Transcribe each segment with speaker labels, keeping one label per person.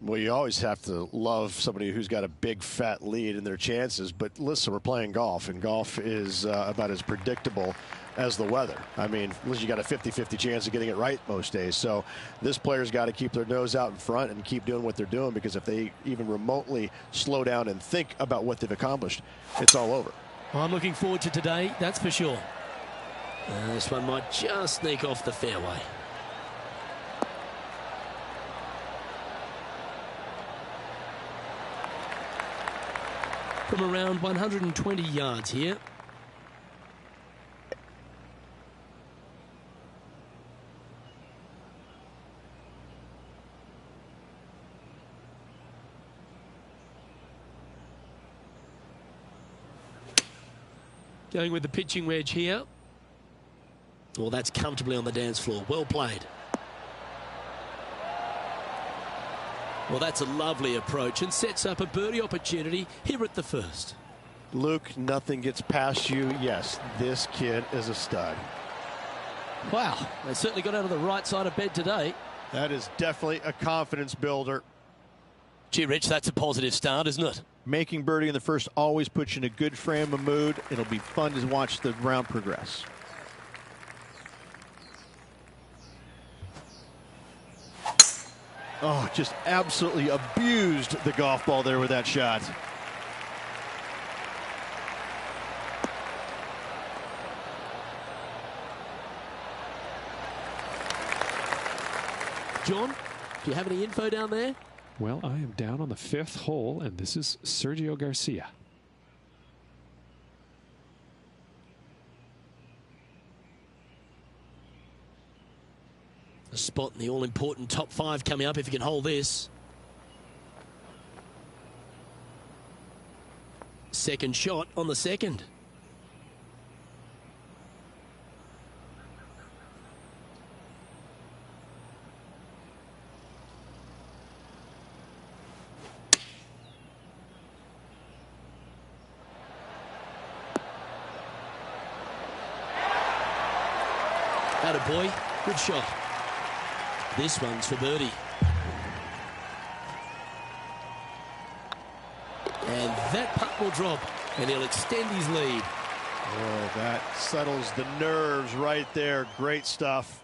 Speaker 1: Well, you always have to love somebody who's got a big, fat lead in their chances. But listen, we're playing golf, and golf is about as predictable as the weather. I mean, you got a 50-50 chance of getting it right most days. So this player's got to keep their nose out in front and keep doing what they're doing, because if they even remotely slow down and think about what they've accomplished, it's all over.
Speaker 2: Well, I'm looking forward to today, that's for sure. This one might just sneak off the fairway. From around 120 yards here. Going with the pitching wedge here. Well, that's comfortably on the dance floor. Well played. Well, that's a lovely approach and sets up a birdie opportunity here at the first.
Speaker 1: Luke, nothing gets past you. Yes, this kid is a stud.
Speaker 2: Wow, they certainly got out of the right side of bed today.
Speaker 1: That is definitely a confidence builder.
Speaker 2: Gee, Rich, that's a positive start, isn't it?
Speaker 3: Making birdie in the first always puts you in a good frame of mood. It'll be fun to watch the round progress. Oh, just absolutely abused the golf ball there with that shot.
Speaker 2: John, do you have any info down there?
Speaker 4: Well, I am down on the 5th hole, and this is Sergio Garcia.
Speaker 2: A spot in the all-important top 5 coming up if you can hold this. Second shot on the second. Attaboy, good shot. This one's for birdie. And that putt will drop, and he'll extend his lead.
Speaker 1: Oh, that settles the nerves right there. Great stuff.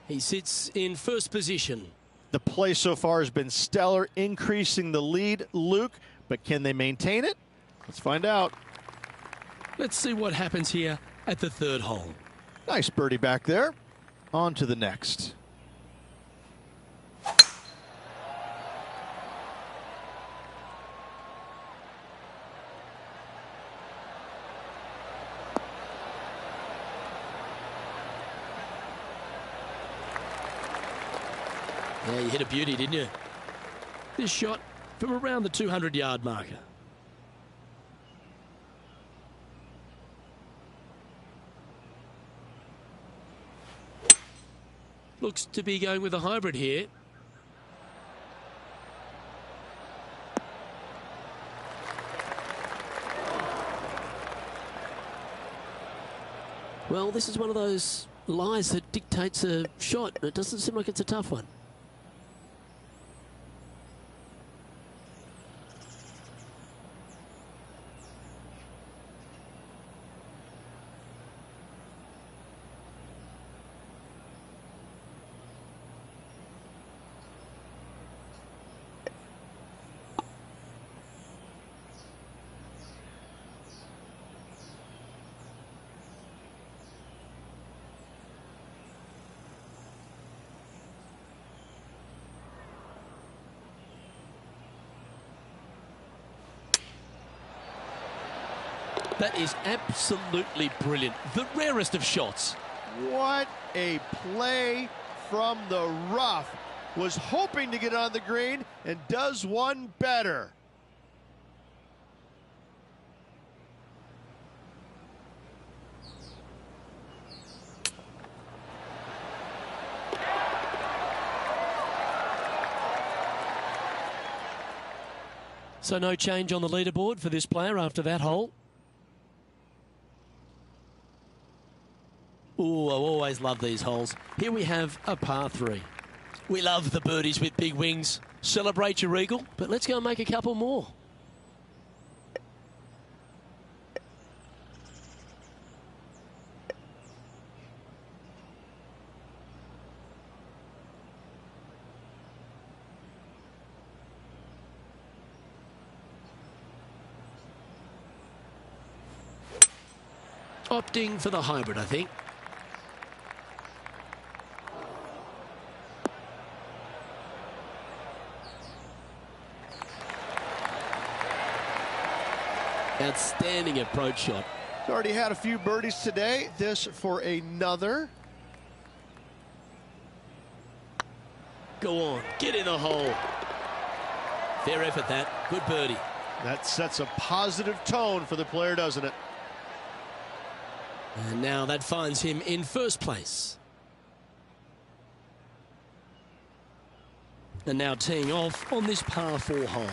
Speaker 2: He sits in first position.
Speaker 3: The play so far has been stellar, increasing the lead, Luke, but can they maintain it? Let's find out.
Speaker 2: Let's see what happens here at the third hole.
Speaker 3: Nice birdie back there. On to the next.
Speaker 2: Yeah, you hit a beauty, didn't you? This shot from around the 200-yard marker. Looks to be going with a hybrid here. Well, this is one of those lies that dictates a shot. It doesn't seem like it's a tough one. That is absolutely brilliant. The rarest of shots.
Speaker 1: What a play from the rough. Was hoping to get on the green and does one better.
Speaker 2: So no change on the leaderboard for this player after that hole. Oh, I always love these holes. Here we have a par 3. We love the birdies with big wings. Celebrate your eagle, but let's go and make a couple more. Opting for the hybrid, I think. Outstanding approach shot.
Speaker 3: He's already had a few birdies today. This for another.
Speaker 2: Go on, get in the hole. Fair effort that. Good birdie.
Speaker 3: That sets a positive tone for the player, doesn't it?
Speaker 2: And now that finds him in first place. And now teeing off on this par 4 hole.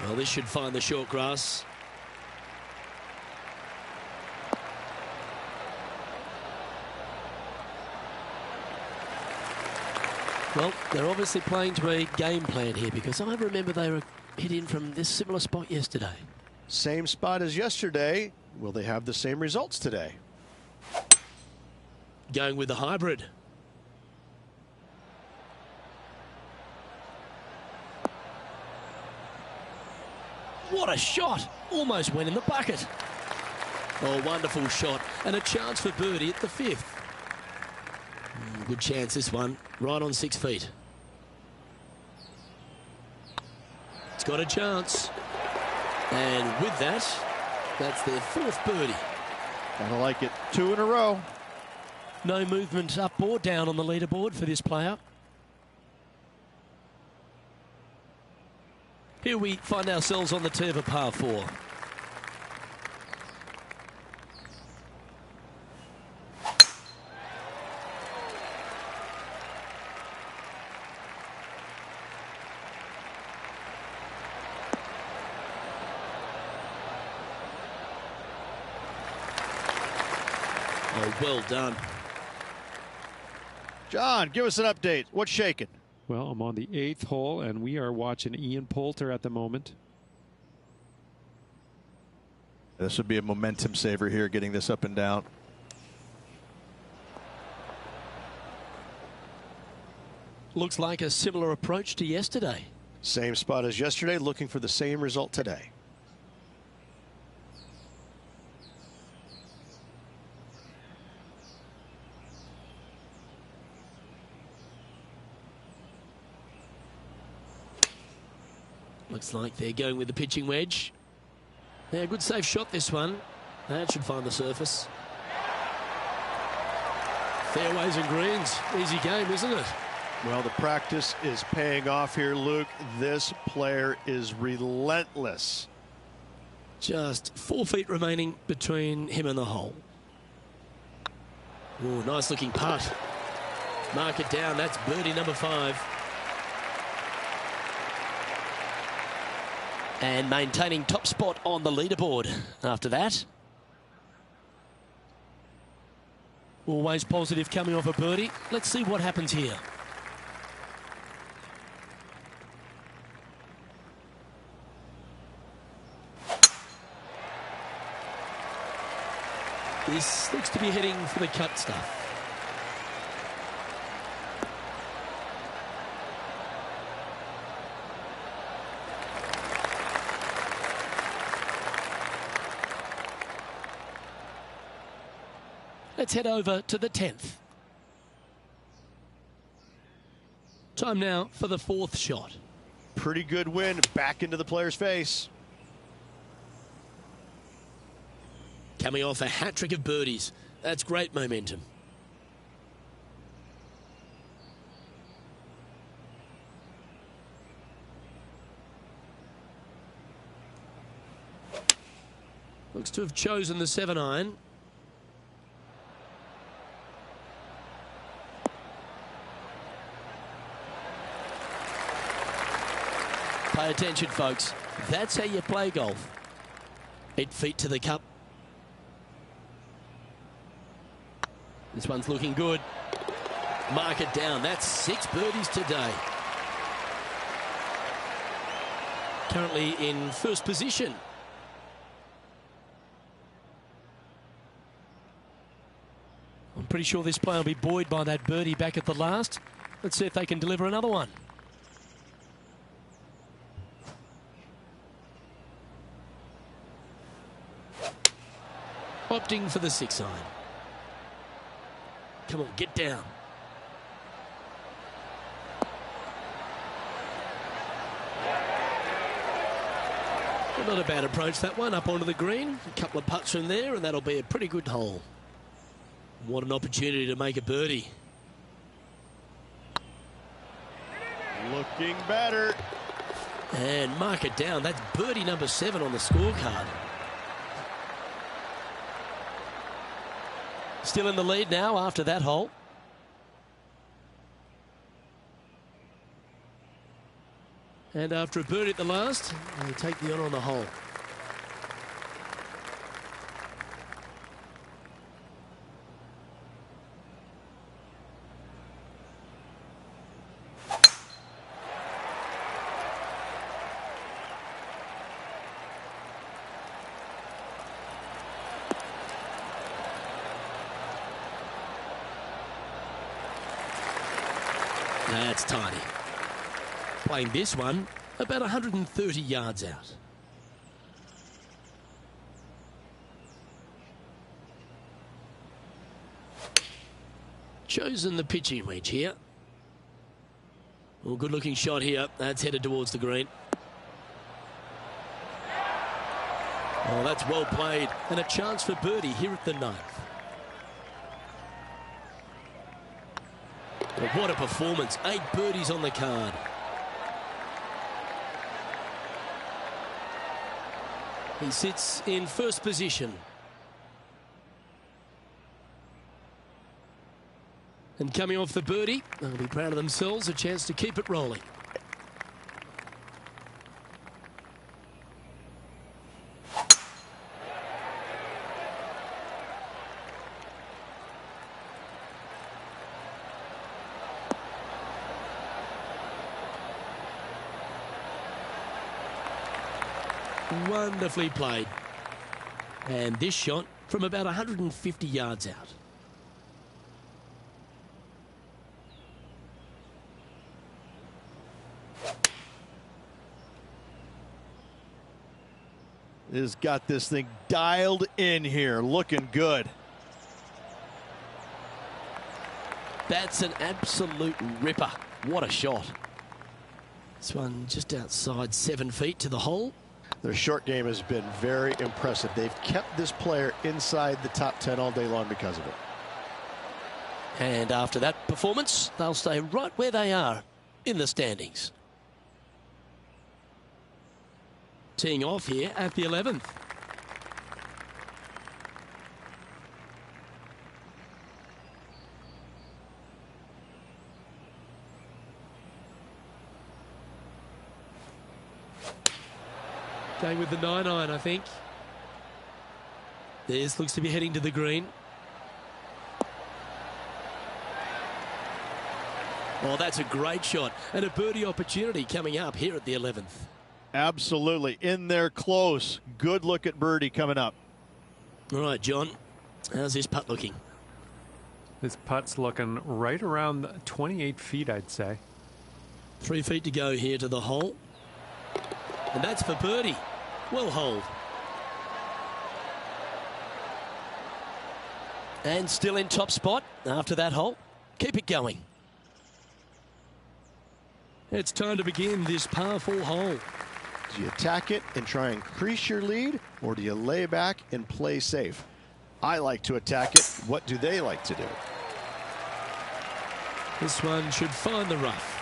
Speaker 2: Well, this should find the short grass. Well, they're obviously playing to a game plan here, because I remember they were hit in from this similar spot yesterday.
Speaker 3: Same spot as yesterday. Will they have the same results today?
Speaker 2: Going with the hybrid. What a shot! Almost went in the bucket. Oh, wonderful shot. And a chance for birdie at the 5th. Good chance this one. Right on 6 feet. It's got a chance. And with that, that's their 4th birdie.
Speaker 3: Kinda like it. 2 in a row.
Speaker 2: No movement up or down on the leaderboard for this player. Here we find ourselves on the tee of a par 4. Oh, well done.
Speaker 3: John, give us an update. What's shaking?
Speaker 4: Well, I'm on the 8th hole, and we are watching Ian Poulter at the moment.
Speaker 3: This would be a momentum saver here, getting this up and down.
Speaker 2: Looks like a similar approach to yesterday.
Speaker 3: Same spot as yesterday, looking for the same result today.
Speaker 2: Looks like they're going with the pitching wedge. Yeah, good safe shot this one. That should find the surface. Fairways and greens. Easy game, isn't it?
Speaker 3: Well, the practice is paying off here, Luke. This player is relentless.
Speaker 2: Just 4 feet remaining between him and the hole. Oh, nice looking putt. Mark it down. That's birdie number 5. And maintaining top spot on the leaderboard after that. Always positive coming off a birdie. Let's see what happens here. This looks to be heading for the cut stuff. Let's head over to the 10th. Time now for the 4th shot.
Speaker 3: Pretty good wind back into the player's face.
Speaker 2: Coming off a hat-trick of birdies. That's great momentum. Looks to have chosen the 7-iron. Pay attention, folks. That's how you play golf. 8 feet to the cup. This one's looking good. Mark it down. That's 6 birdies today. Currently in first position. I'm pretty sure this player will be buoyed by that birdie back at the last. Let's see if they can deliver another one. Opting for the 6 iron. Come on, get down. Not a bad approach, that one, up onto the green. A couple of putts from there, and that'll be a pretty good hole. What an opportunity to make a birdie.
Speaker 3: Looking better.
Speaker 2: And mark it down. That's birdie number 7 on the scorecard. Still in the lead now after that hole. And after a birdie at the last, they take the honour on the hole. That's tidy. Playing this one about 130 yards out. Chosen the pitching wedge here. Well, good looking shot here. That's headed towards the green. Oh, that's well played. And a chance for birdie here at the 9th. Well, what a performance. 8 birdies on the card. He sits in first position. And coming off the birdie, they'll be proud of themselves, a chance to keep it rolling. Wonderfully played. And this shot from about 150 yards out.
Speaker 3: Has got this thing dialed in here. Looking good.
Speaker 2: That's an absolute ripper. What a shot. This one just outside 7 feet to the hole.
Speaker 1: Their short game has been very impressive. They've kept this player inside the top 10 all day long because of it.
Speaker 2: And after that performance, they'll stay right where they are in the standings. Teeing off here at the 11th. Going with the 9 iron, I think. This looks to be heading to the green. Oh, that's a great shot. And a birdie opportunity coming up here at the 11th.
Speaker 3: Absolutely. In there close. Good look at birdie coming up.
Speaker 2: All right, John. How's this putt looking?
Speaker 4: This putt's looking right around 28 feet, I'd say.
Speaker 2: 3 feet to go here to the hole. And that's for birdie. Well holed. And still in top spot after that hole. Keep it going. It's time to begin this par 4 hole.
Speaker 1: Do you attack it and try and increase your lead, or do you lay back and play safe? I like to attack it. What do they like to do?
Speaker 2: This one should find the rough.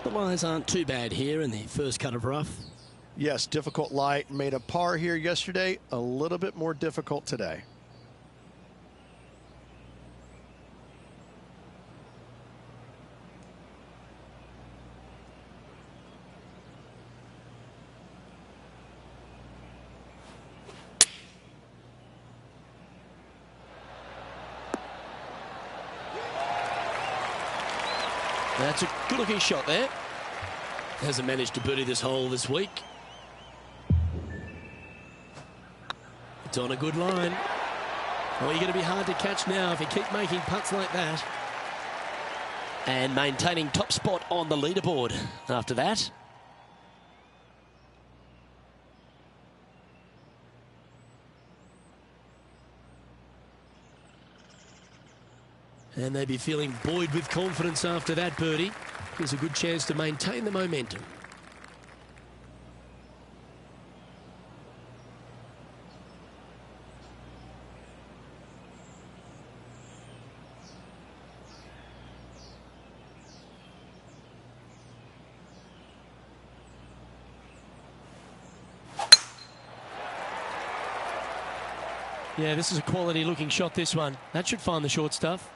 Speaker 2: The lies aren't too bad here in the first cut of rough.
Speaker 1: Yes, difficult lie. Made a par here yesterday. A little bit more difficult today.
Speaker 2: That's a good-looking shot there. Hasn't managed to birdie this hole this week. It's on a good line. Oh, you're going to be hard to catch now if you keep making putts like that. And maintaining top spot on the leaderboard after that. And they'd be feeling buoyed with confidence after that birdie. There's a good chance to maintain the momentum. Yeah, this is a quality looking shot, this one. That should find the short stuff.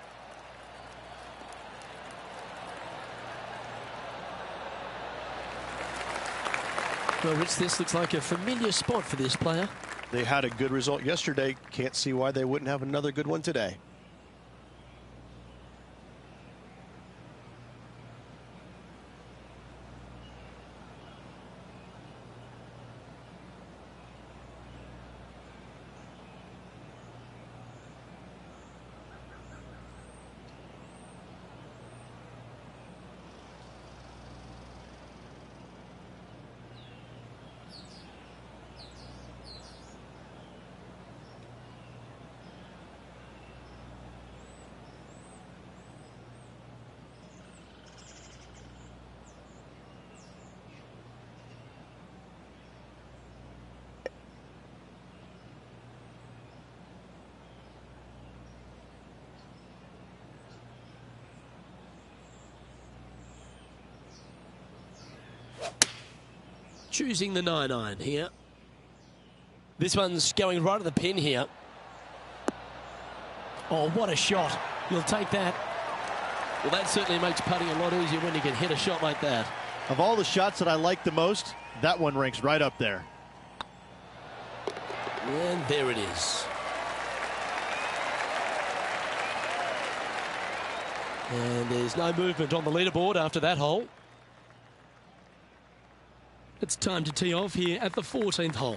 Speaker 2: Well, Rich, this looks like a familiar spot for this player.
Speaker 1: They had a good result yesterday. Can't see why they wouldn't have another good one today.
Speaker 2: Choosing the 9-iron here. This one's going right at the pin here. Oh, what a shot. You'll take that. Well, that certainly makes putting a lot easier when you can hit a shot like that.
Speaker 3: Of all the shots that I like the most, that one ranks right up there.
Speaker 2: And there it is. And there's no movement on the leaderboard after that hole. It's time to tee off here at the 14th hole.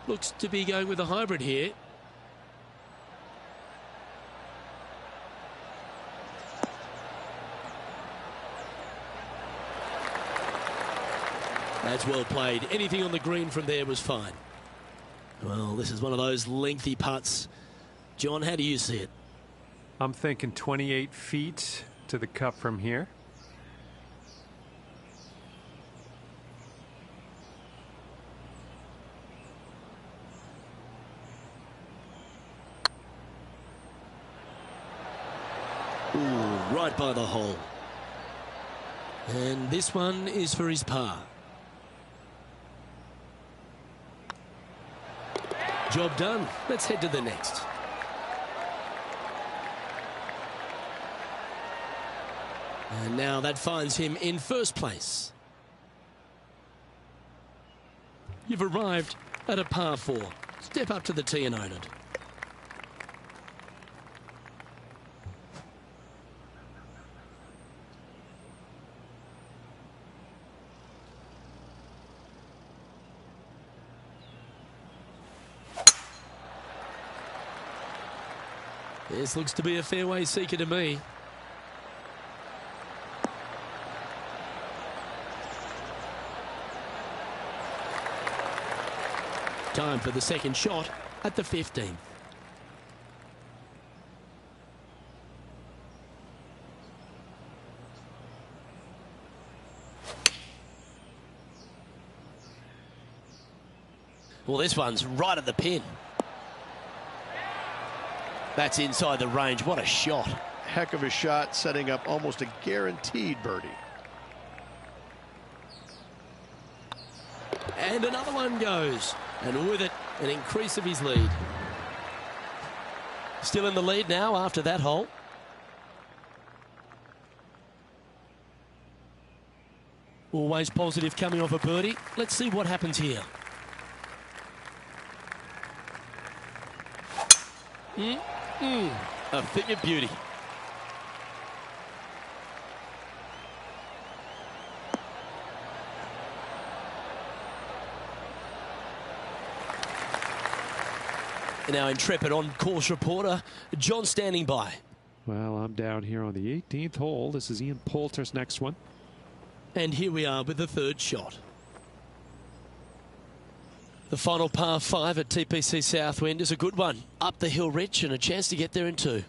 Speaker 2: Looks to be going with a hybrid here. That's well played. Anything on the green from there was fine. Well, this is one of those lengthy putts. John, how do you see it?
Speaker 4: I'm thinking 28 feet to the cup from here.
Speaker 2: Ooh, right by the hole. And this one is for his par. Job done. Let's head to the next. And now that finds him in first place. You've arrived at a par 4. Step up to the tee and own it. This looks to be a fairway seeker to me. Time for the second shot at the 15th. Well, this one's right at the pin. That's inside the range. What a shot.
Speaker 1: Heck of a shot, setting up almost a guaranteed birdie. And
Speaker 2: another one goes. And with it, an increase of his lead. Still in the lead now after that hole. Always positive coming off a birdie. Let's see what happens here. A thing of beauty. And our intrepid on-course reporter, John, standing by.
Speaker 4: Well, I'm down here on the 18th hole. This is Ian Poulter's next one.
Speaker 2: And here we are with the third shot. The final par 5 at TPC Southwind is a good one. Up the hill, Rich, and a chance to get there in 2.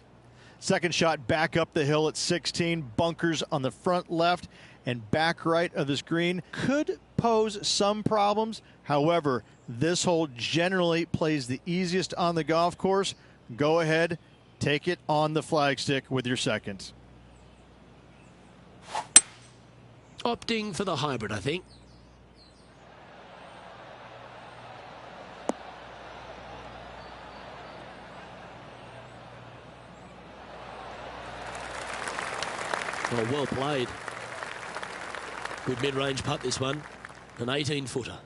Speaker 3: Second shot back up the hill at 16. Bunkers on the front left and back right of this green. Could pose some problems. However, this hole generally plays the easiest on the golf course. Go ahead, take it on the flagstick with your second.
Speaker 2: Opting for the hybrid, I think. Oh, well played. Good mid-range putt, this one. An 18-footer.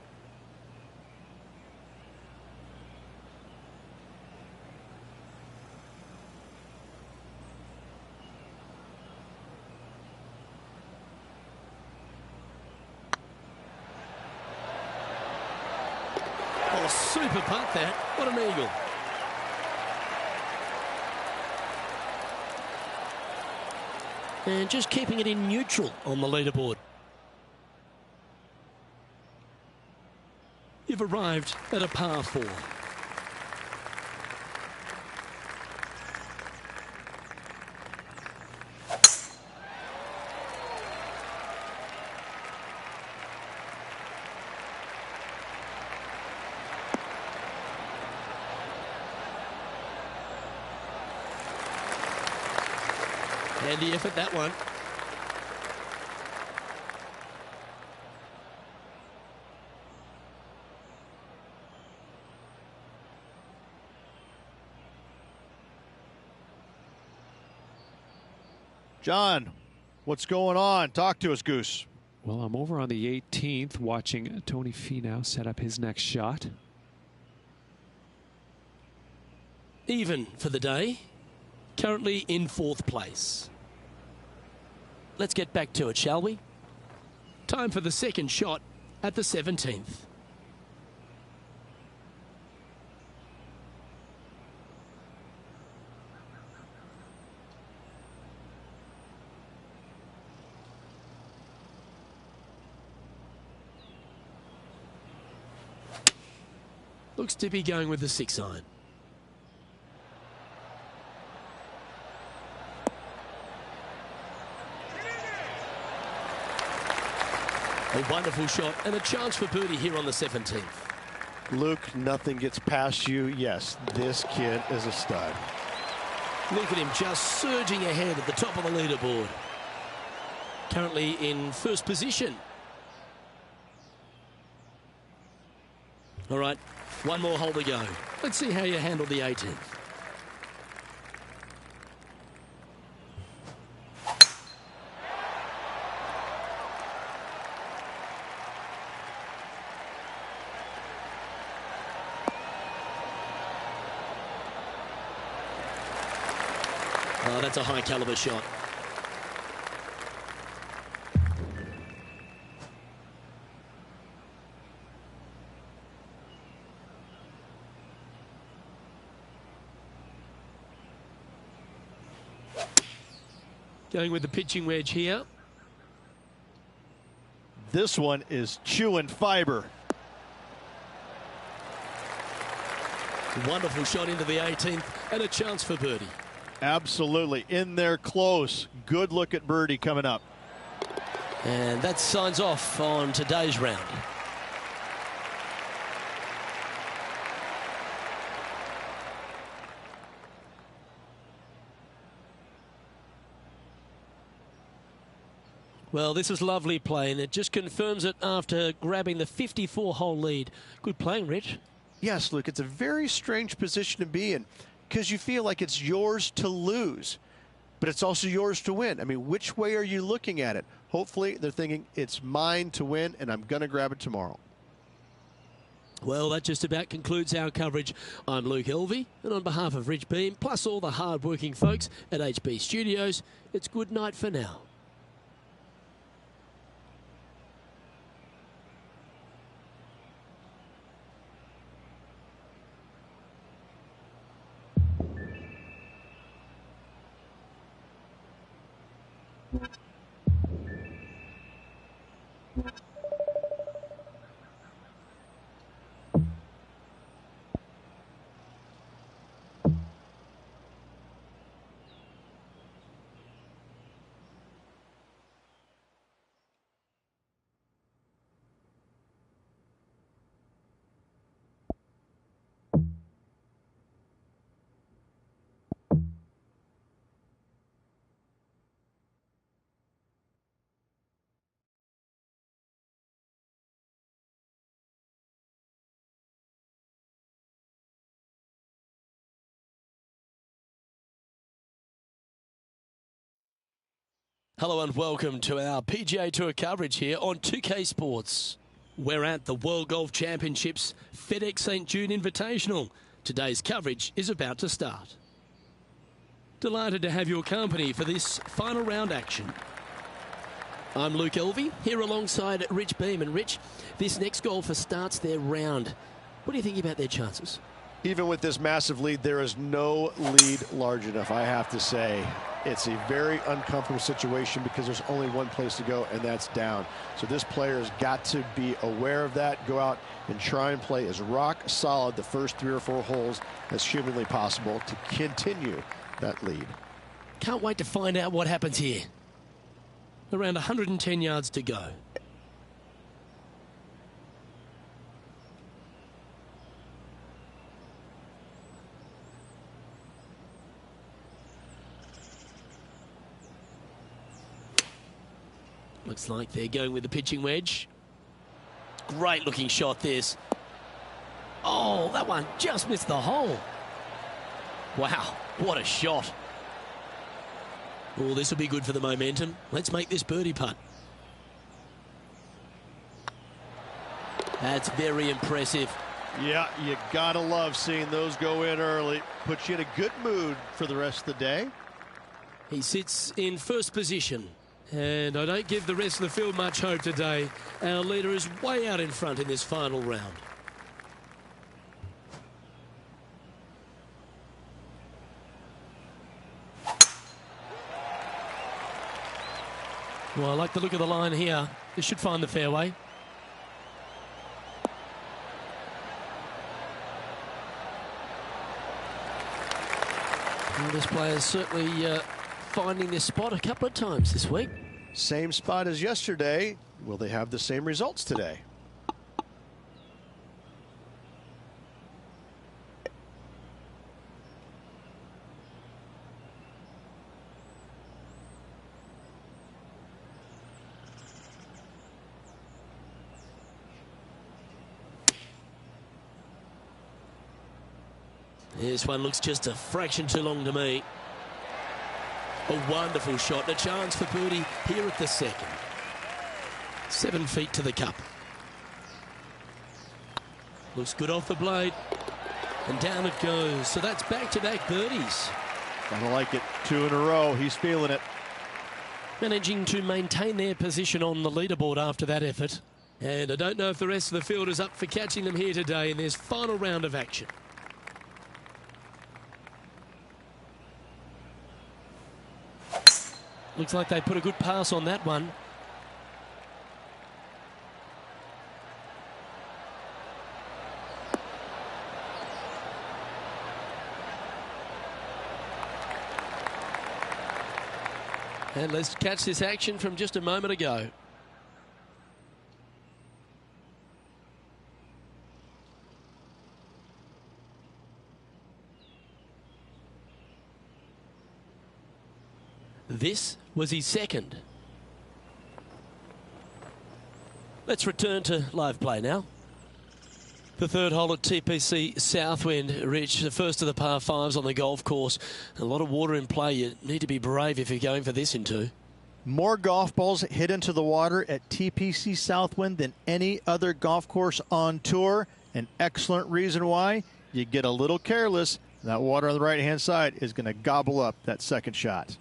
Speaker 2: Oh, super putt that. What an eagle. And just keeping it in neutral on the leaderboard. You've arrived at a par 4. Handy effort, that one.
Speaker 3: John, what's going on? Talk to us, Goose.
Speaker 4: Well, I'm over on the 18th watching Tony Finau set up his next shot.
Speaker 2: Even for the day. Currently in 4th place. Let's get back to it, shall we? Time for the second shot at the 17th. Looks to be going with the 6-iron. A wonderful shot and a chance for birdie here on the 17th.
Speaker 1: Luke, nothing gets past you. Yes, this kid is a stud.
Speaker 2: Look at him just surging ahead at the top of the leaderboard. Currently in first position. All right, one more hole to go. Let's see how you handle the 18th. Oh, that's a high caliber shot. Going with the pitching wedge here.
Speaker 3: This one is chewing fiber.
Speaker 2: Wonderful shot into the 18th and a chance for birdie.
Speaker 3: Absolutely. In there close. Good look at birdie coming up.
Speaker 2: And that signs off on today's round. Well, this is lovely play, and it just confirms it after grabbing the 54-hole lead. Good playing, Rich.
Speaker 3: Yes, Luke, it's a very strange position to be in. because you feel like it's yours to lose, but it's also yours to win. I mean, which way are you looking at it? Hopefully they're thinking it's mine to win and I'm going to grab it tomorrow.
Speaker 2: Well, that just about concludes our coverage. I'm Luke Elvey, and on behalf of Rich Beam, plus all the hard-working folks at HB Studios, it's good night for now. Hello and welcome to our PGA Tour coverage here on 2K Sports. We're at the World Golf Championships FedEx St. Jude Invitational. Today's coverage is about to start. Delighted to have your company for this final round action. I'm Luke Elvey, here alongside Rich Beam. And Rich, this next golfer starts their round. What do you think about their chances?
Speaker 1: Even with this massive lead, there is no lead large enough, I have to say. It's a very uncomfortable situation because there's only one place to go, and that's down. So this player has got to be aware of that, go out and try and play as rock solid the first 3 or 4 holes as humanly possible to continue that lead.
Speaker 2: Can't wait to find out what happens here. Around 110 yards to go. Looks like they're going with the pitching wedge. Great looking shot this. Oh, that one just missed the hole. Wow, what a shot. Oh, this will be good for the momentum. Let's make this birdie putt. That's very impressive.
Speaker 3: Yeah, you gotta love seeing those go in early. Puts you in a good mood for the rest of the day.
Speaker 2: He sits in first position. And I don't give the rest of the field much hope today. Our leader is way out in front in this final round. Well, I like the look of the line here. This should find the fairway. Well, this player is certainly finding this spot a couple of times this week.
Speaker 1: Same spot as yesterday. Will they have the same results today?
Speaker 2: This one looks just a fraction too long to me. A wonderful shot, a chance for birdie here at the second. 7 feet to the cup. Looks good off the blade. And down it goes. So that's back-to-back birdies.
Speaker 3: Gotta like it. 2 in a row. He's feeling it.
Speaker 2: Managing to maintain their position on the leaderboard after that effort. And I don't know if the rest of the field is up for catching them here today in this final round of action. Looks like they put a good pass on that one. And let's catch this action from just a moment ago. This was his second. Let's return to live play now. The third hole at TPC Southwind, Rich, the first of the par fives on the golf course. A lot of water in play. You need to be brave if you're going for this in two.
Speaker 3: More golf balls hit into the water at TPC Southwind than any other golf course on tour. An excellent reason why. You get a little careless, that water on the right-hand side is going to gobble up that second shot.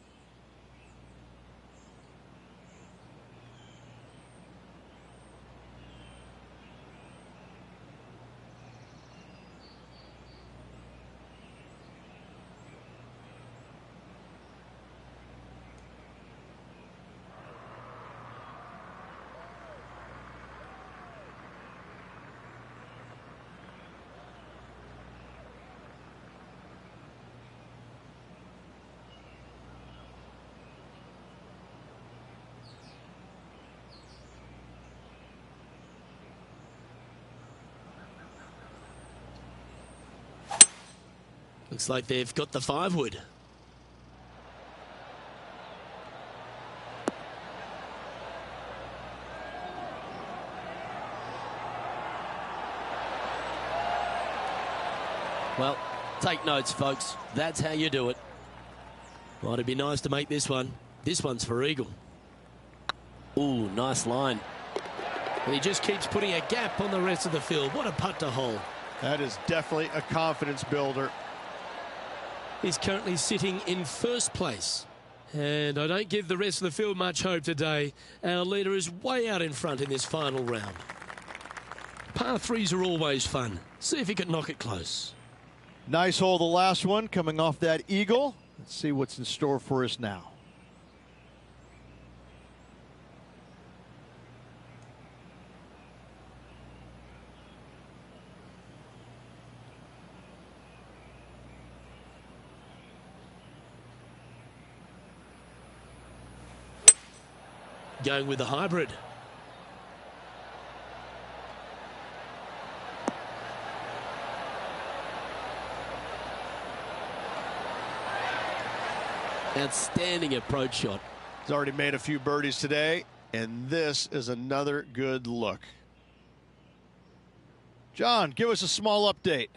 Speaker 2: Looks like they've got the 5-wood. Well, take notes, folks. That's how you do it. Might it be nice to make this one. This one's for eagle. Ooh, nice line. And he just keeps putting a gap on the rest of the field. What a putt to hole.
Speaker 1: That is definitely a confidence builder.
Speaker 2: He's currently sitting in first place. And I don't give the rest of the field much hope today. Our leader is way out in front in this final round. Par threes are always fun. See if he can knock it close.
Speaker 3: Nice hole, the last one, coming off that eagle. Let's see what's in store for us now.
Speaker 2: Going with the hybrid. Outstanding approach shot.
Speaker 1: He's already made a few birdies today, and this is another good look.
Speaker 3: John, give us a small update.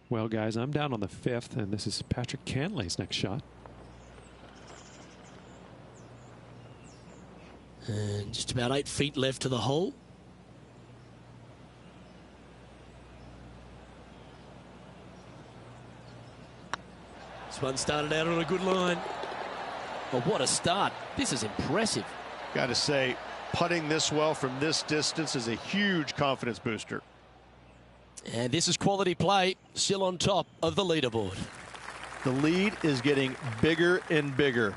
Speaker 4: Well, guys, I'm down on the 5th, and this is Patrick Cantley's next shot.
Speaker 2: And just about 8 feet left to the hole. This one started out on a good line. But what a start. This is impressive.
Speaker 1: Got to say, putting this well from this distance is a huge confidence booster.
Speaker 2: And this is quality play, still on top of the leaderboard.
Speaker 3: The lead is getting bigger and bigger.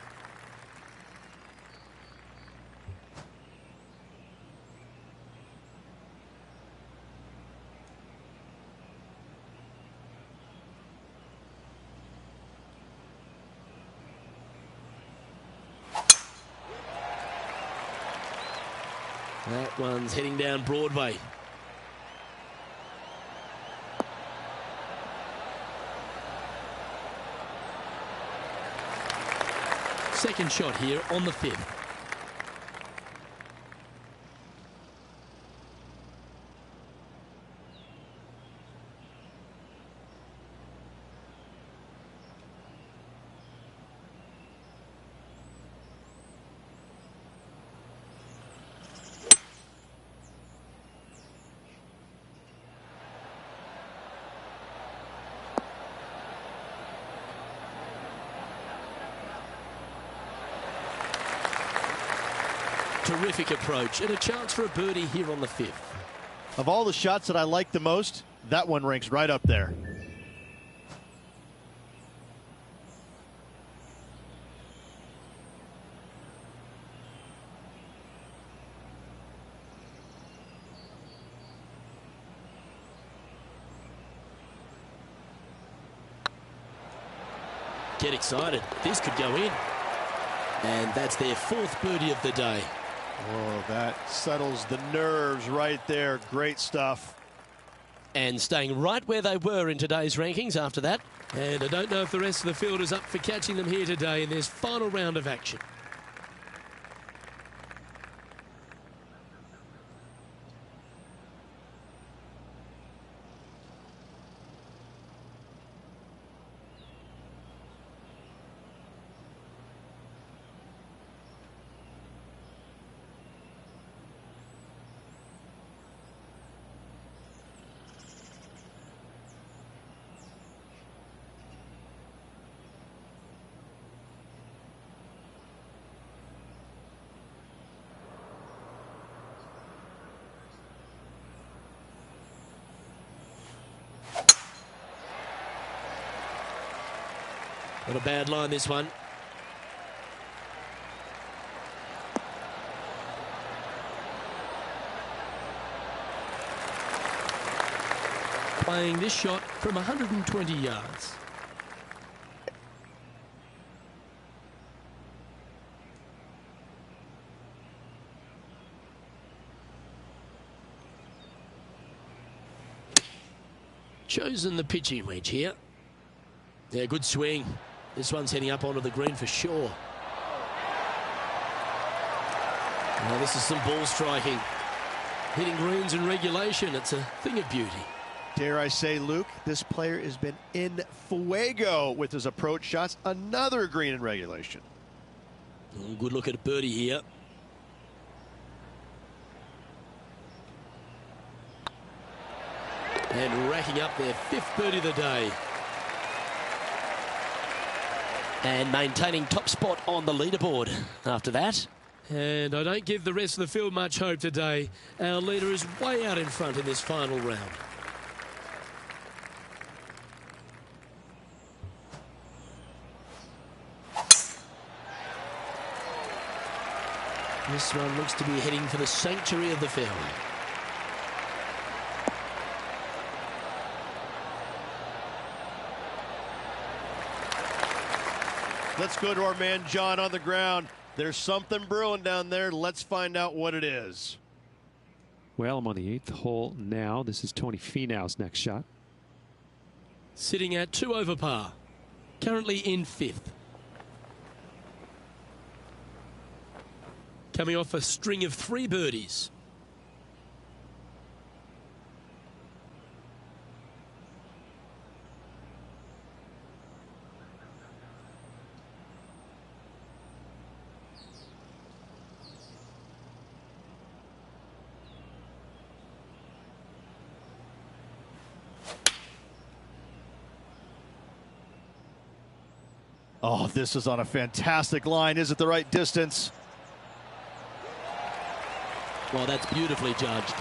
Speaker 2: That one's heading down Broadway. Second shot here on the 5th. Terrific approach and a chance for a birdie here on the 5th.
Speaker 3: Of all the shots that I like the most, that one ranks right up there.
Speaker 2: Get excited. This could go in. And that's their 4th birdie of the day.
Speaker 1: Oh, that settles the nerves right there. Great stuff.
Speaker 2: And staying right where they were in today's rankings after that. And I don't know if the rest of the field is up for catching them here today in this final round of action. Not a bad line, this one. Playing this shot from 120 yards. Chosen the pitching wedge here. Yeah, good swing. This one's heading up onto the green for sure. Now this is some ball striking. Hitting greens in regulation, it's a thing of beauty.
Speaker 3: Dare I say, Luke, this player has been in fuego with his approach shots. Another green in regulation.
Speaker 2: Good look at a birdie here. And racking up their 5th birdie of the day. And maintaining top spot on the leaderboard after that. And I don't give the rest of the field much hope today. Our leader is way out in front in this final round. This one looks to be heading for the sanctuary of the fairway.
Speaker 3: Let's go to our man John on the ground. There's something brewing down there. Let's find out what it is.
Speaker 4: Well, I'm on the 8th hole now. This is Tony Finau's next shot.
Speaker 2: Sitting at 2 over par. Currently in 5th. Coming off a string of 3 birdies.
Speaker 3: Oh, this is on a fantastic line. Is it the right distance?
Speaker 2: Well, that's beautifully judged.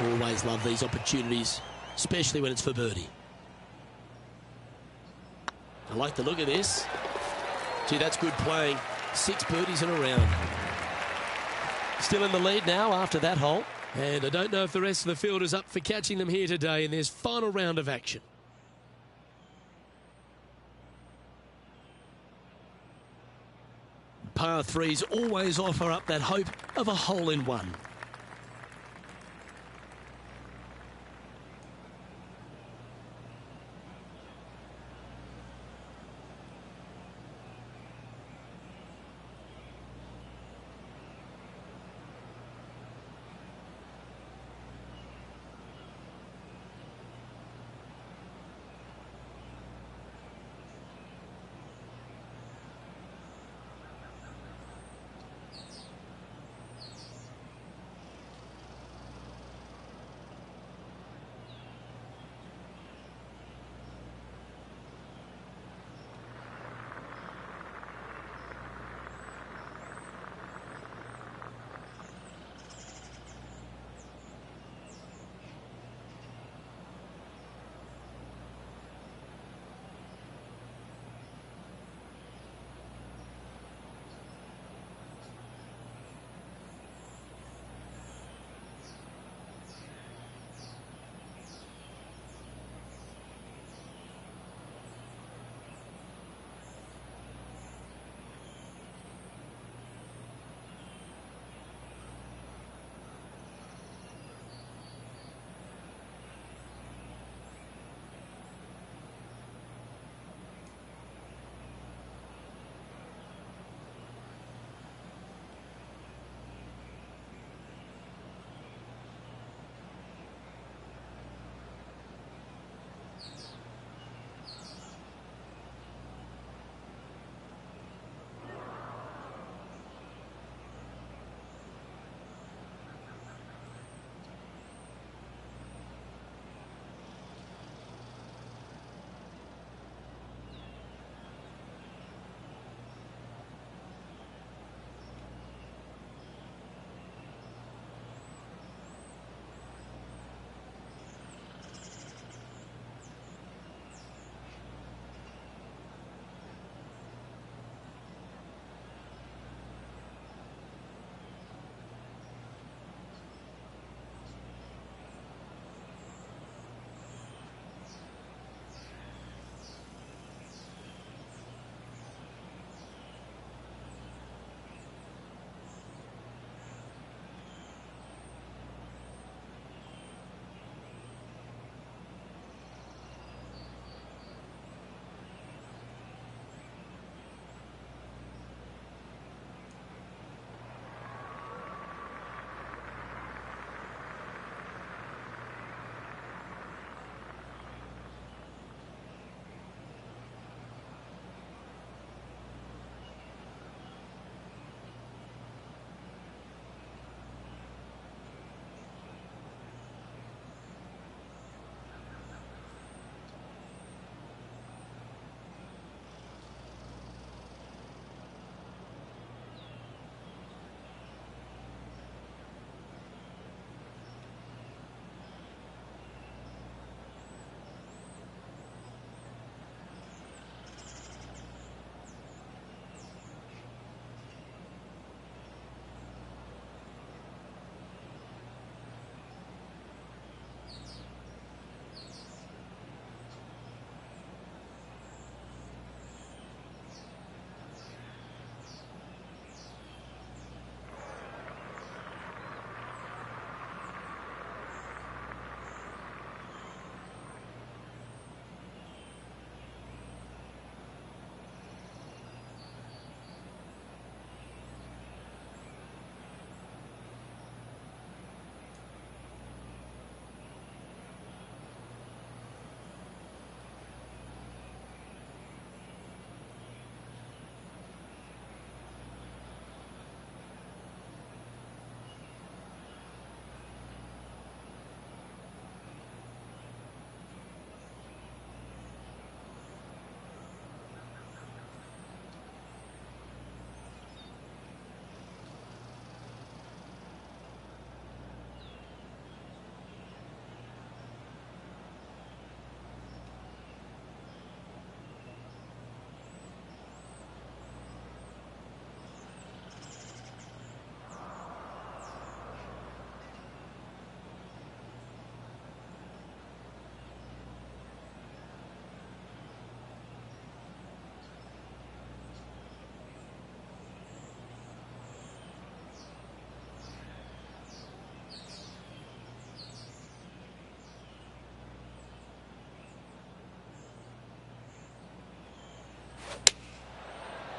Speaker 2: Always love these opportunities, especially when it's for birdie. I like the look of this. Gee, that's good playing. 6 birdies in a round. Still in the lead now after that hole. And I don't know if the rest of the field is up for catching them here today in this final round of action. Par 3s always offer up that hope of a hole-in-one.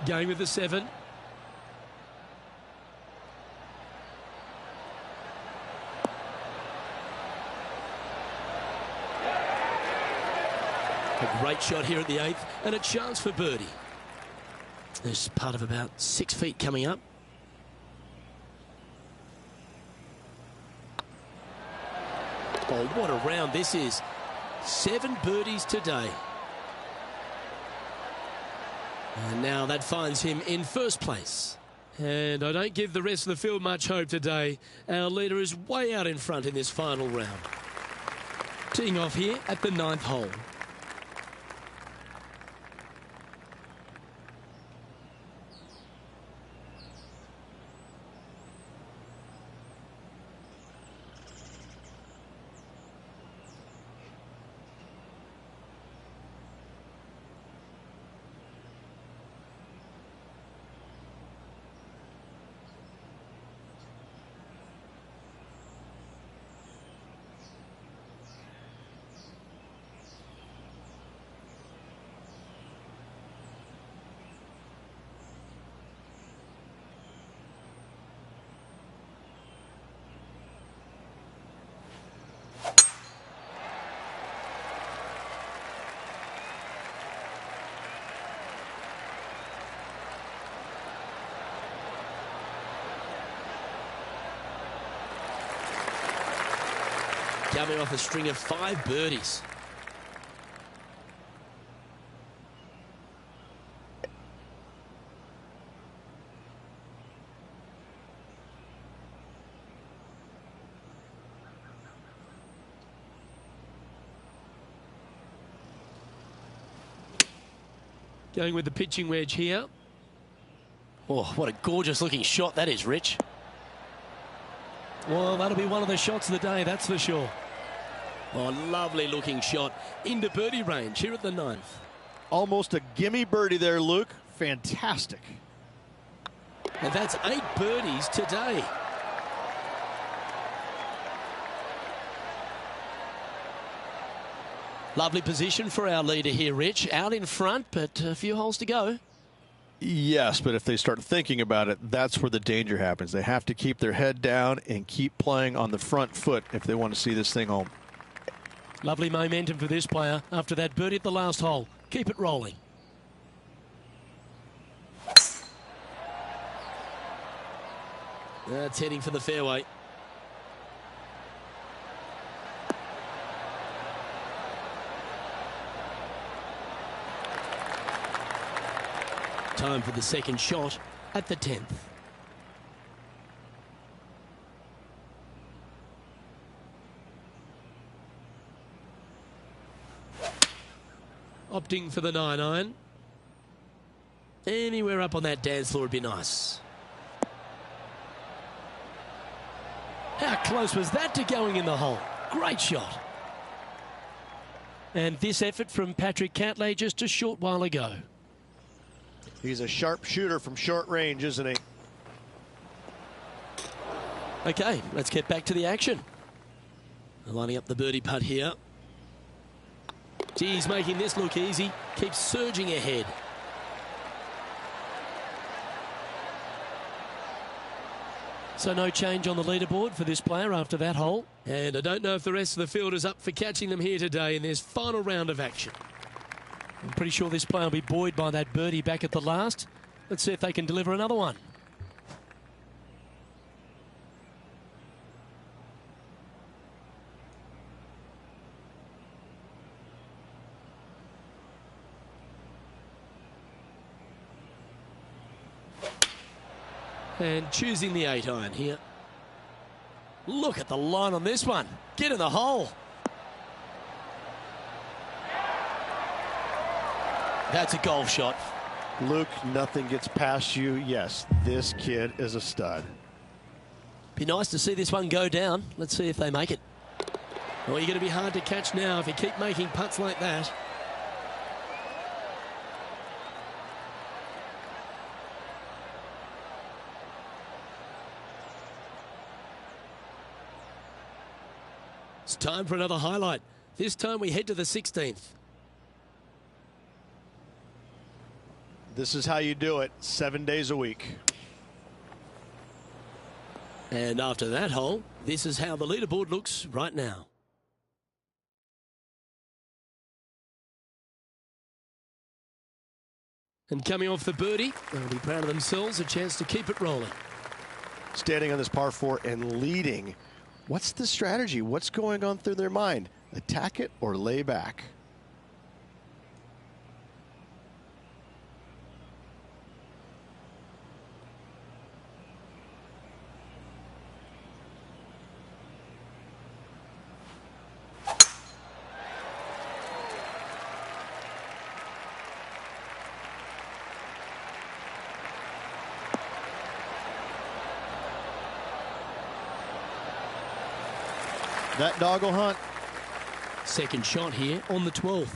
Speaker 2: Going with the 7. A great shot here at the 8th, and a chance for birdie. There's part of about 6 feet coming up. Oh, what a round this is. 7 birdies today. And now that finds him in first place. And I don't give the rest of the field much hope today. Our leader is way out in front in this final round. Teeing off here at the 9th hole. Coming off a string of 5 birdies. Going with the pitching wedge here. Oh, what a gorgeous looking shot that is, Rich. Well, that'll be one of the shots of the day, that's for sure. Oh, lovely looking shot into birdie range here at the 9th.
Speaker 3: Almost a gimme birdie there, Luke. Fantastic.
Speaker 2: And that's 8 birdies today. Lovely position for our leader here, Rich. Out in front, but a few holes to go.
Speaker 3: Yes, but if they start thinking about it, that's where the danger happens. They have to keep their head down and keep playing on the front foot if they want to see this thing home.
Speaker 2: Lovely momentum for this player after that birdie at the last hole. Keep it rolling. That's heading for the fairway. Time for the second shot at the 10th. Opting for the 9-iron. Anywhere up on that dance floor would be nice. How close was that to going in the hole? Great shot. And this effort from Patrick Cantlay just a short while ago.
Speaker 1: He's a sharp shooter from short range, isn't he?
Speaker 2: Okay, let's get back to the action. Lining up the birdie putt here. He's making this look easy. Keeps surging ahead. So no change on the leaderboard for this player after that hole. And I don't know if the rest of the field is up for catching them here today in this final round of action. I'm pretty sure this player will be buoyed by that birdie back at the last. Let's see if they can deliver another one. And choosing the 8-iron here. Look at the line on this one. Get in the hole. That's a golf shot.
Speaker 1: Luke, nothing gets past you. Yes, this kid is a stud.
Speaker 2: Be nice to see this one go down. Let's see if they make it. Well, you're going to be hard to catch now if you keep making putts like that. It's time for another highlight. This time we head to the 16th.
Speaker 1: This is how you do it 7 days a week.
Speaker 2: And after that hole, this is how the leaderboard looks right now. And coming off the birdie, they'll be proud of themselves, a chance to keep it rolling.
Speaker 1: Standing on this par 4 and leading. What's the strategy? What's going on through their mind? Attack it or lay back?
Speaker 3: That dog will hunt.
Speaker 2: Second shot here on the 12th.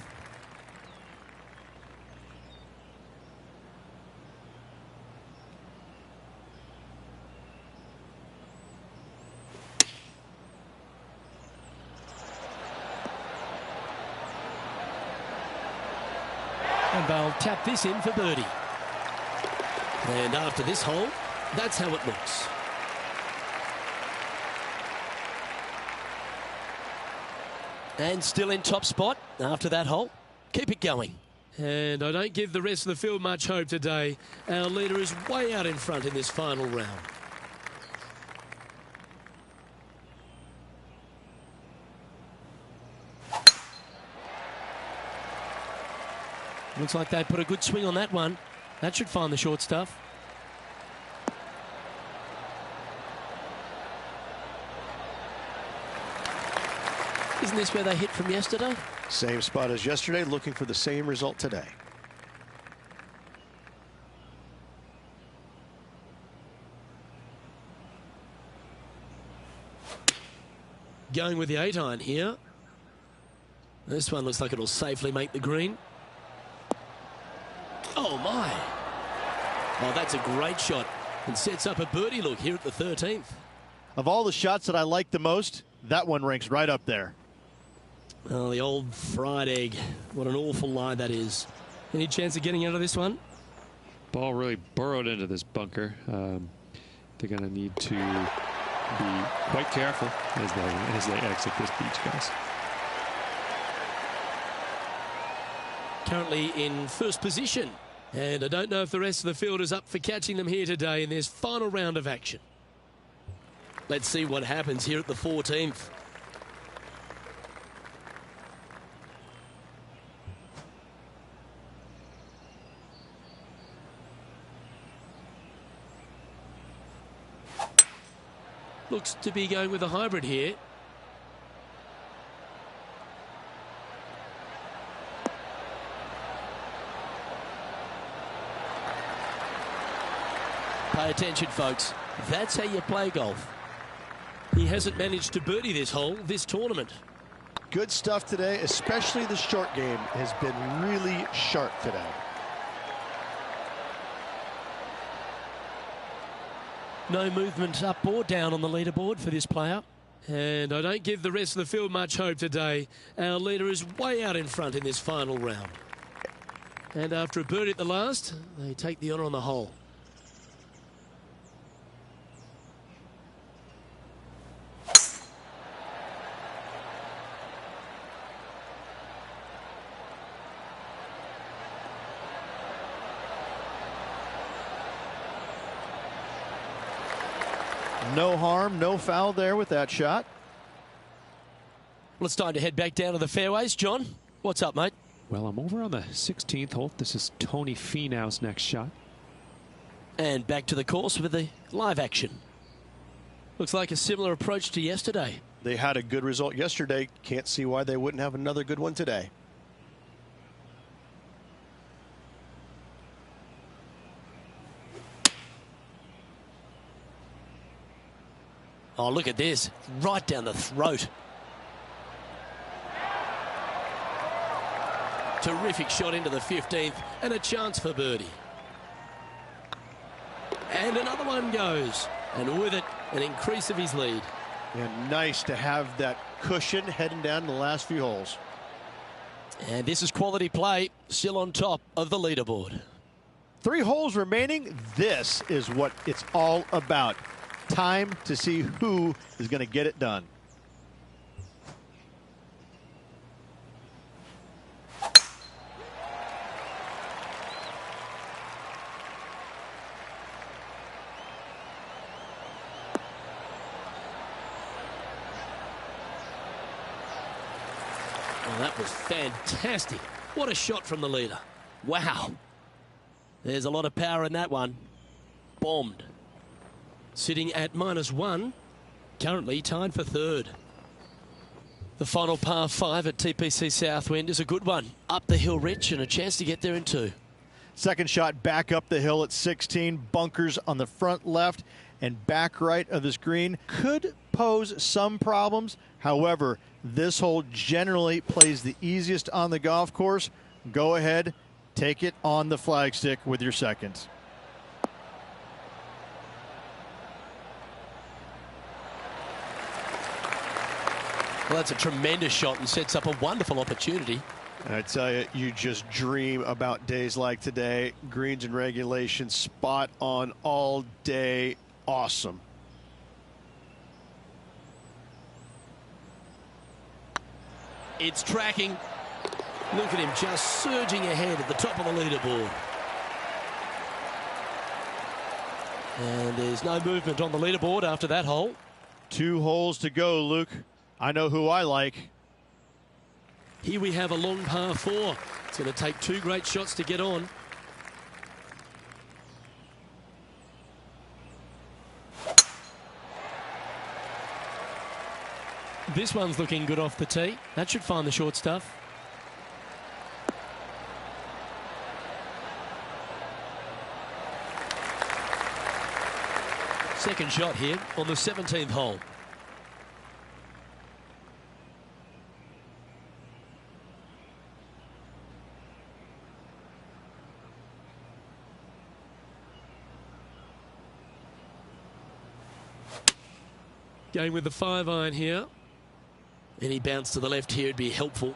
Speaker 2: And they'll tap this in for birdie. And after this hole, that's how it looks. And still in top spot after that hole. Keep it going. And I don't give the rest of the field much hope today. Our leader is way out in front in this final round. Looks like they put a good swing on that one. That should find the short stuff. Isn't this where they hit from yesterday?
Speaker 1: Same spot as yesterday, looking for the same result today.
Speaker 2: Going with the 8-iron here. This one looks like it'll safely make the green. Oh my. Oh, that's a great shot and sets up a birdie look here at the 13th.
Speaker 3: Of all the shots that I like the most, that one ranks right up there.
Speaker 2: Oh, the old fried egg. What an awful lie that is. Any chance of getting out of this one?
Speaker 4: Ball really burrowed into this bunker. They're going to need to be quite careful as they exit this beach, guys.
Speaker 2: Currently in first position. And I don't know if the rest of the field is up for catching them here today in this final round of action. Let's see what happens here at the 14th. Looks to be going with a hybrid here. Pay attention, folks. That's how you play golf. He hasn't managed to birdie this hole this tournament.
Speaker 1: Good stuff today, especially the short game has been really sharp today.
Speaker 2: No movement up or down on the leaderboard for this player. And I don't give the rest of the field much hope today. Our leader is way out in front in this final round. And after a birdie at the last, they take the honour on the hole.
Speaker 3: No harm, no foul there with that shot.
Speaker 2: Well, it's time to head back down to the fairways. John, what's up, mate?
Speaker 4: Well, I'm over on the 16th hole. This is Tony Finau's next shot.
Speaker 2: And back to the course with the live action. Looks like a similar approach to yesterday.
Speaker 1: They had a good result yesterday. Can't see why they wouldn't have another good one today.
Speaker 2: Oh, look at this. Right down the throat. Terrific shot into the 15th and a chance for birdie. And another one goes. And with it, an increase of his lead.
Speaker 1: And nice to have that cushion heading down the last few holes.
Speaker 2: And this is quality play, still on top of the leaderboard.
Speaker 3: 3 holes remaining. This is what it's all about. Time to see who is going to get it done.
Speaker 2: Oh, that was fantastic. What a shot from the leader. Wow. There's a lot of power in that one. Bombed. Sitting at -1. Currently tied for third. The final par 5 at TPC Southwind is a good one. Up the hill, Rich, and a chance to get there in 2.
Speaker 3: Second shot back up the hill at 16. Bunkers on the front left and back right of this green. Could pose some problems. However, this hole generally plays the easiest on the golf course. Go ahead, take it on the flagstick with your seconds.
Speaker 2: Well, that's a tremendous shot and sets up a wonderful opportunity.
Speaker 1: I tell you, you just dream about days like today. Greens and regulation, spot on all day. Awesome.
Speaker 2: It's tracking. Look at him just surging ahead at the top of the leaderboard. And there's no movement on the leaderboard after that hole.
Speaker 3: 2 holes to go, Luke. I know who I like.
Speaker 2: Here we have a long par 4. It's going to take 2 great shots to get on. This one's looking good off the tee. That should find the short stuff. Second shot here on the 17th hole. Going with the 5-iron here. Any bounce to the left here would be helpful.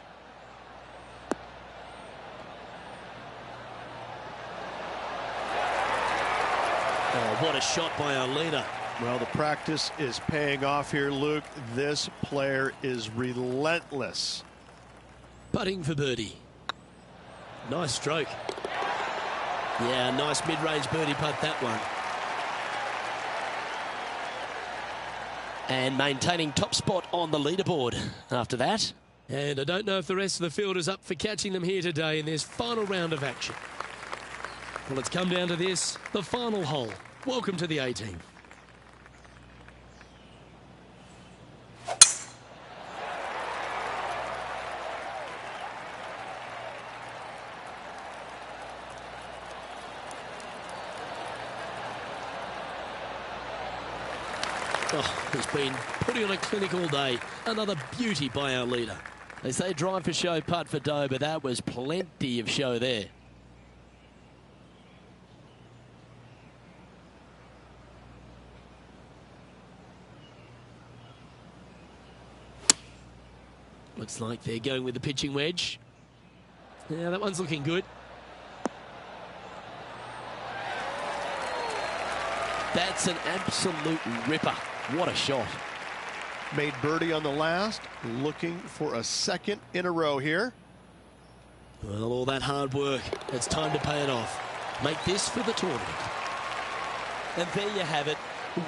Speaker 2: Oh, what a shot by our leader.
Speaker 1: Well, the practice is paying off here, Luke. This player is relentless.
Speaker 2: Putting for birdie. Nice stroke. Yeah, nice mid-range birdie putt, that one. And maintaining top spot on the leaderboard after that. And I don't know if the rest of the field is up for catching them here today in this final round of action. Well, it's come down to this, the final hole. Welcome to the 18th. Oh, he's been putting on a clinic all day. Another beauty by our leader. They say drive for show, putt for dough, but that was plenty of show there. Looks like they're going with the pitching wedge. Yeah, that one's looking good. That's an absolute ripper. What a shot.
Speaker 1: Made birdie on the last, looking for a second in a row here.
Speaker 2: Well, all that hard work, it's time to pay it off. Make this for the tournament. And there you have it.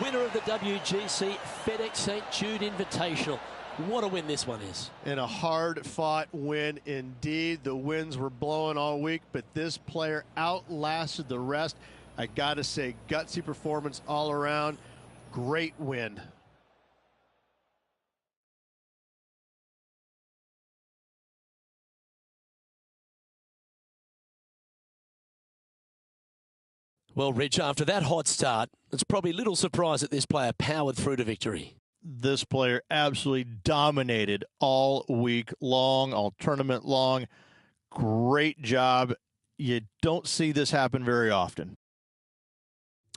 Speaker 2: Winner of the WGC FedEx St. Jude Invitational. What a win this one is.
Speaker 1: And a hard-fought win indeed. The winds were blowing all week, but this player outlasted the rest. I got to say, gutsy performance all around. Great win.
Speaker 2: Well, Rich, after that hot start, it's probably little surprise that this player powered through to victory.
Speaker 3: This player absolutely dominated all week long, all tournament long. Great job. You don't see this happen very often.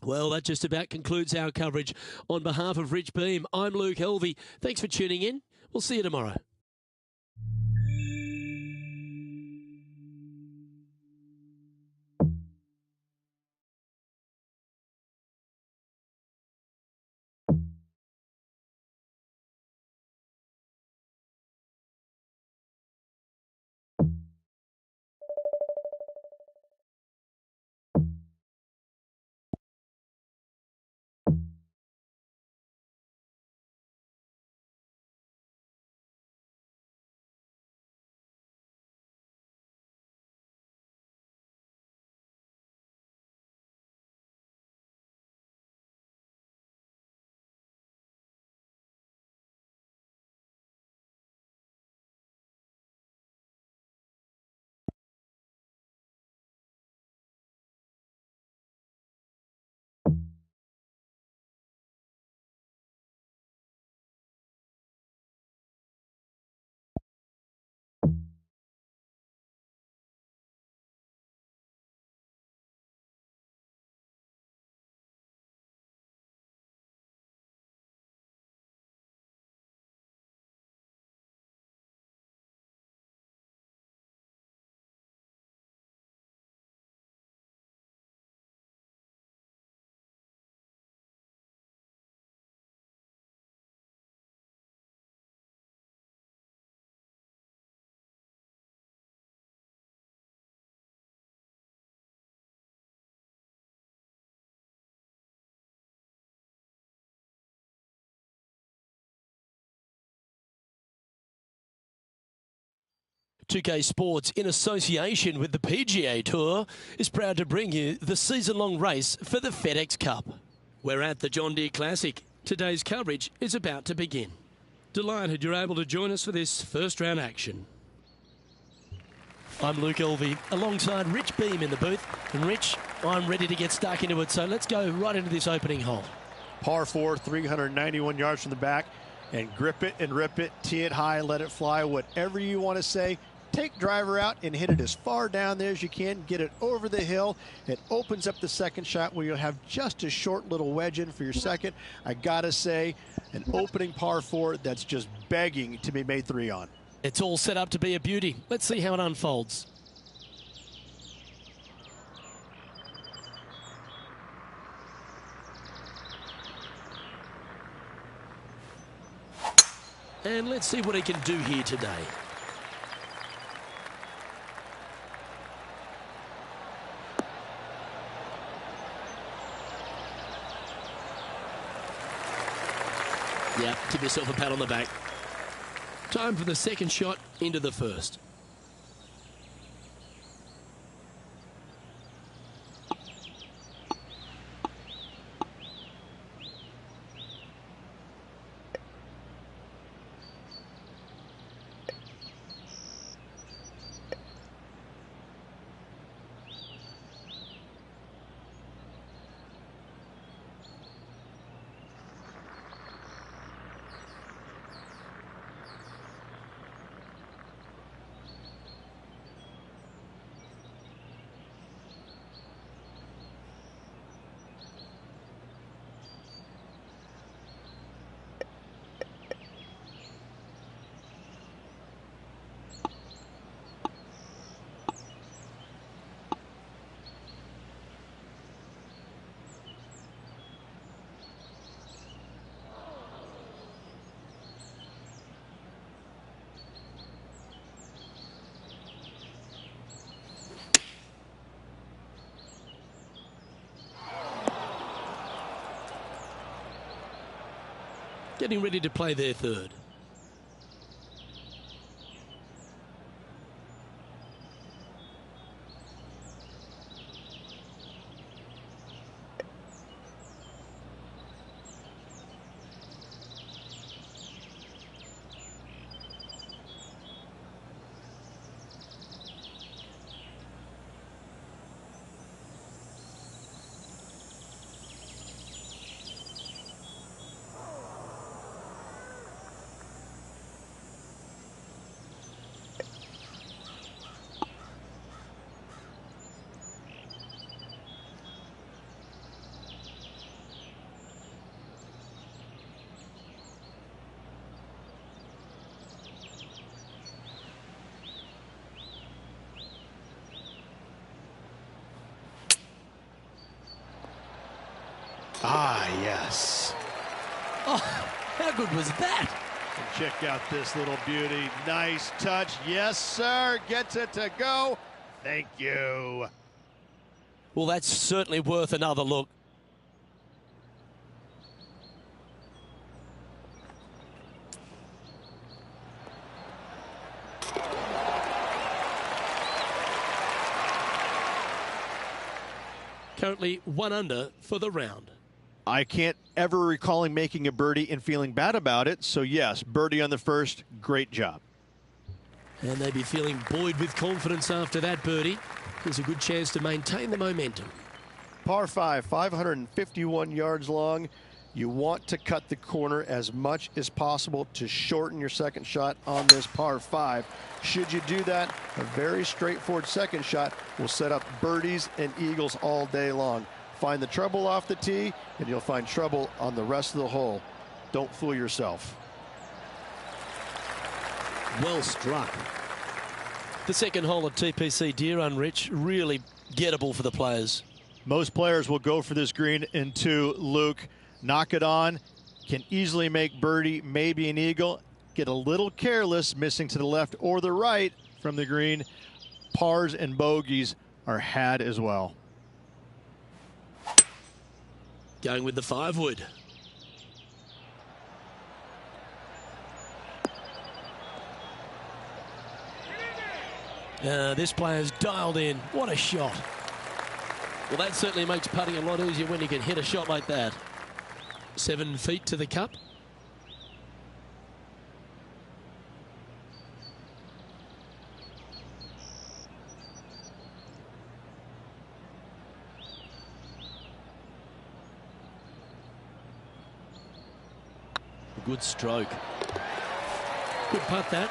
Speaker 2: Well, that just about concludes our coverage. On behalf of Rich Beam, I'm Luke Helvey. Thanks for tuning in. We'll see you tomorrow. 2K Sports, in association with the PGA Tour, is proud to bring you the season-long race for the FedEx Cup. We're at the John Deere Classic. Today's coverage is about to begin. Delighted you're able to join us for this first-round action. I'm Luke Elvey, alongside Rich Beam in the booth. And Rich, I'm ready to get stuck into it, so let's go right into this opening hole.
Speaker 1: Par 4, 391 yards from the back, and grip it and rip it, tee it high and let it fly, whatever you want to say. Take driver out and hit it as far down there as you can. Get it over the hill. It opens up the second shot where you'll have just a short little wedge in for your second. I gotta say, an opening par 4 that's just begging to be made 3 on.
Speaker 2: It's all set up to be a beauty. Let's see how it unfolds. And let's see what he can do here today. Yeah, give yourself a pat on the back. Time for the second shot into the first. Getting ready to play their third.
Speaker 1: Ah, yes.
Speaker 2: Oh, how good was that?
Speaker 1: And check out this little beauty. Nice touch. Yes, sir. Gets it to go. Thank you.
Speaker 2: Well, that's certainly worth another look. Currently 1 under for the round.
Speaker 3: I can't ever recall him making a birdie and feeling bad about it. So, yes, birdie on the first. Great job.
Speaker 2: And they'd be feeling buoyed with confidence after that birdie. There's a good chance to maintain the momentum.
Speaker 1: Par 5, 551 yards long. You want to cut the corner as much as possible to shorten your second shot on this par 5. Should you do that, a very straightforward second shot will set up birdies and eagles all day long. Find the trouble off the tee, and you'll find trouble on the rest of the hole. Don't fool yourself.
Speaker 2: Well struck. The second hole at TPC Deer Run, Rich, really gettable for the players.
Speaker 3: Most players will go for this green into Luke. Knock it on, can easily make birdie, maybe an eagle. Get a little careless, missing to the left or the right from the green. Pars and bogeys are had as well.
Speaker 2: Going with the 5-wood. This player's dialed in. What a shot. Well, that certainly makes putting a lot easier when you can hit a shot like that. 7 feet to the cup. Good stroke. Good putt that.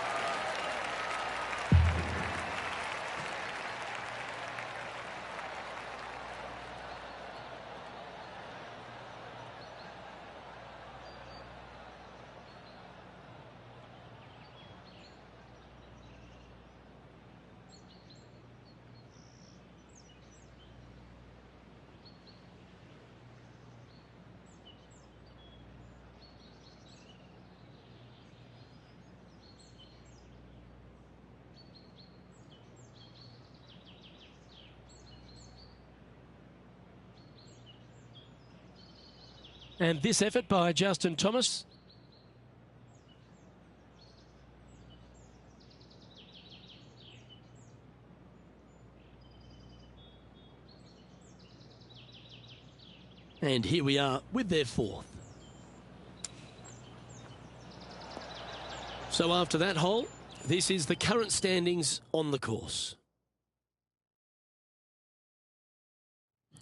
Speaker 2: And this effort by Justin Thomas. And here we are with their 4th. So after that hole, this is the current standings on the course.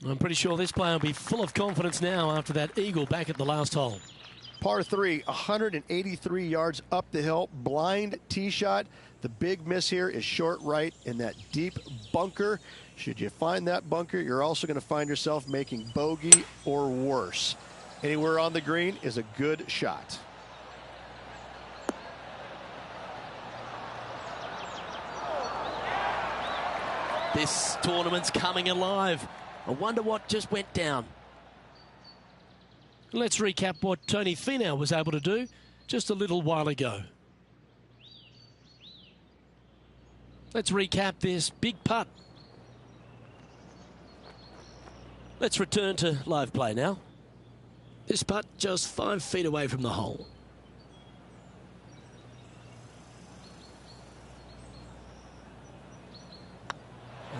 Speaker 2: I'm pretty sure this player will be full of confidence now after that eagle back at the last hole.
Speaker 1: Par 3, 183 yards up the hill, blind tee shot. The big miss here is short right in that deep bunker. Should you find that bunker, you're also going to find yourself making bogey or worse. Anywhere on the green is a good shot.
Speaker 2: This tournament's coming alive. I wonder what just went down. Let's recap what Tony Finau was able to do just a little while ago. Let's recap this big putt. Let's return to live play now. This putt just 5 feet away from the hole.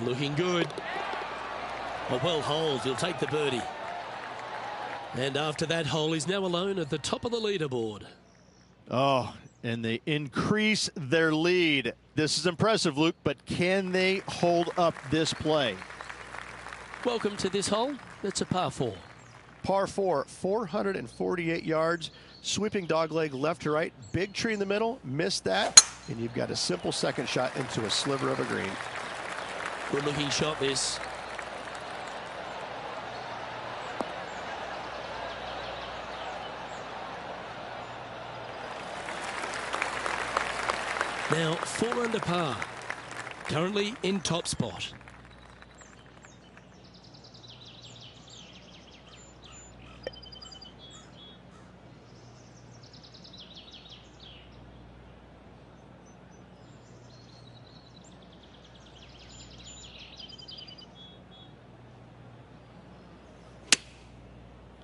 Speaker 2: Looking good. A well holed, he'll take the birdie. And after that hole, he's now alone at the top of the leaderboard.
Speaker 3: Oh, and they increase their lead. This is impressive, Luke, but can they hold up this play?
Speaker 2: Welcome to this hole. It's a par 4.
Speaker 1: Par 4, 448 yards, sweeping dogleg left to right, big tree in the middle, missed that, and you've got a simple second shot into a sliver of a green.
Speaker 2: Good looking shot this. Now 4 under par, currently in top spot.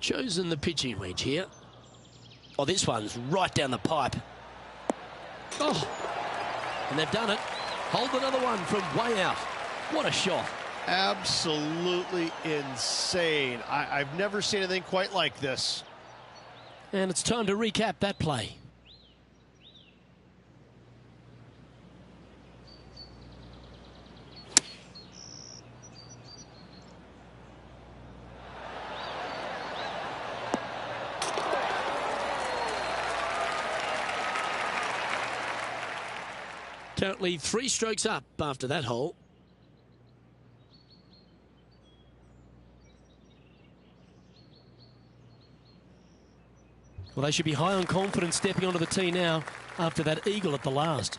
Speaker 2: Chosen the pitching wedge here. Oh, this one's right down the pipe. Oh, and they've done it. Hold another one from way out. What a shot.
Speaker 1: Absolutely insane. I've never seen anything quite like this.
Speaker 2: And it's time to recap that play. Currently 3 strokes up after that hole. Well, they should be high on confidence stepping onto the tee now after that eagle at the last.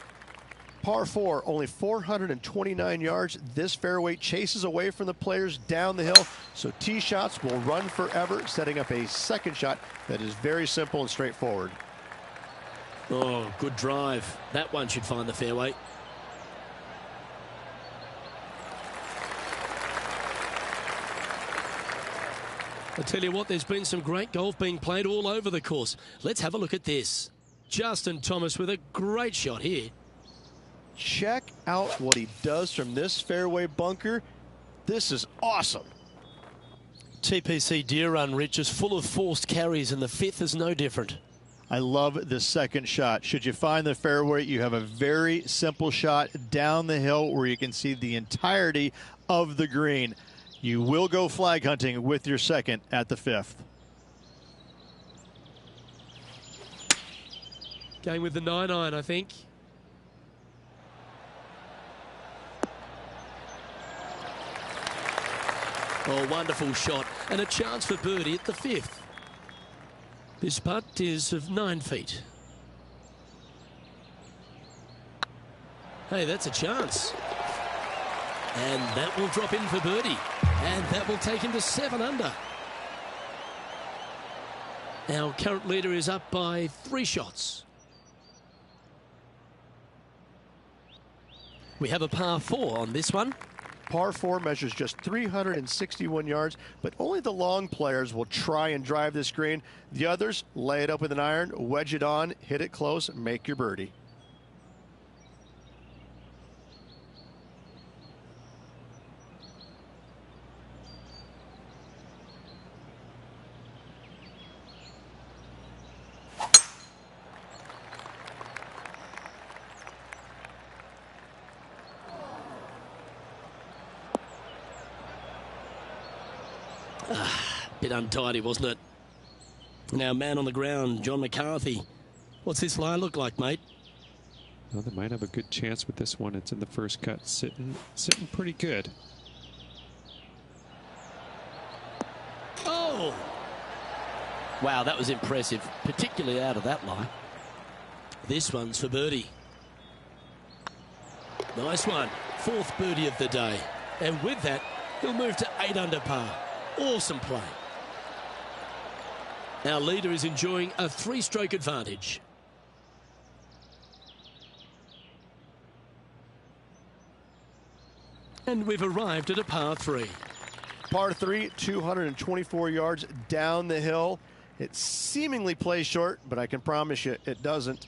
Speaker 1: Par 4, only 429 yards. This fairway chases away from the players down the hill, so tee shots will run forever, setting up a second shot that is very simple and straightforward.
Speaker 2: Oh, good drive. That one should find the fairway. I tell you what, there's been some great golf being played all over the course. Let's have a look at this. Justin Thomas with a great shot here.
Speaker 1: Check out what he does from this fairway bunker. This is awesome.
Speaker 2: TPC Deer Run, Rich, is full of forced carries, and the 5th is no different.
Speaker 3: I love the second shot. Should you find the fairway, you have a very simple shot down the hill where you can see the entirety of the green. You will go flag hunting with your second at the 5th.
Speaker 2: Going with the 9-iron, I think. Oh, wonderful shot. And a chance for birdie at the 5th. This putt is of 9 feet. Hey, that's a chance. And that will drop in for birdie. And that will take him to 7 under. Our current leader is up by 3 shots. We have a par 4 on this one.
Speaker 1: Par 4 measures just 361 yards, but only the long players will try and drive this green. The others lay it up with an iron, wedge it on, hit it close, make your birdie.
Speaker 2: Bit untidy, wasn't it? Now, man on the ground, John McCarthy. What's this line look like, mate?
Speaker 4: Well, they might have a good chance with this one. It's in the first cut, sitting pretty good.
Speaker 2: Oh! Wow, that was impressive, particularly out of that line. This one's for birdie. Nice one. 4th birdie of the day. And with that, he'll move to 8 under par. Awesome play. Our leader is enjoying a 3-stroke advantage. And we've arrived at a par 3.
Speaker 1: Par 3, 224 yards down the hill. It seemingly plays short, but I can promise you it doesn't.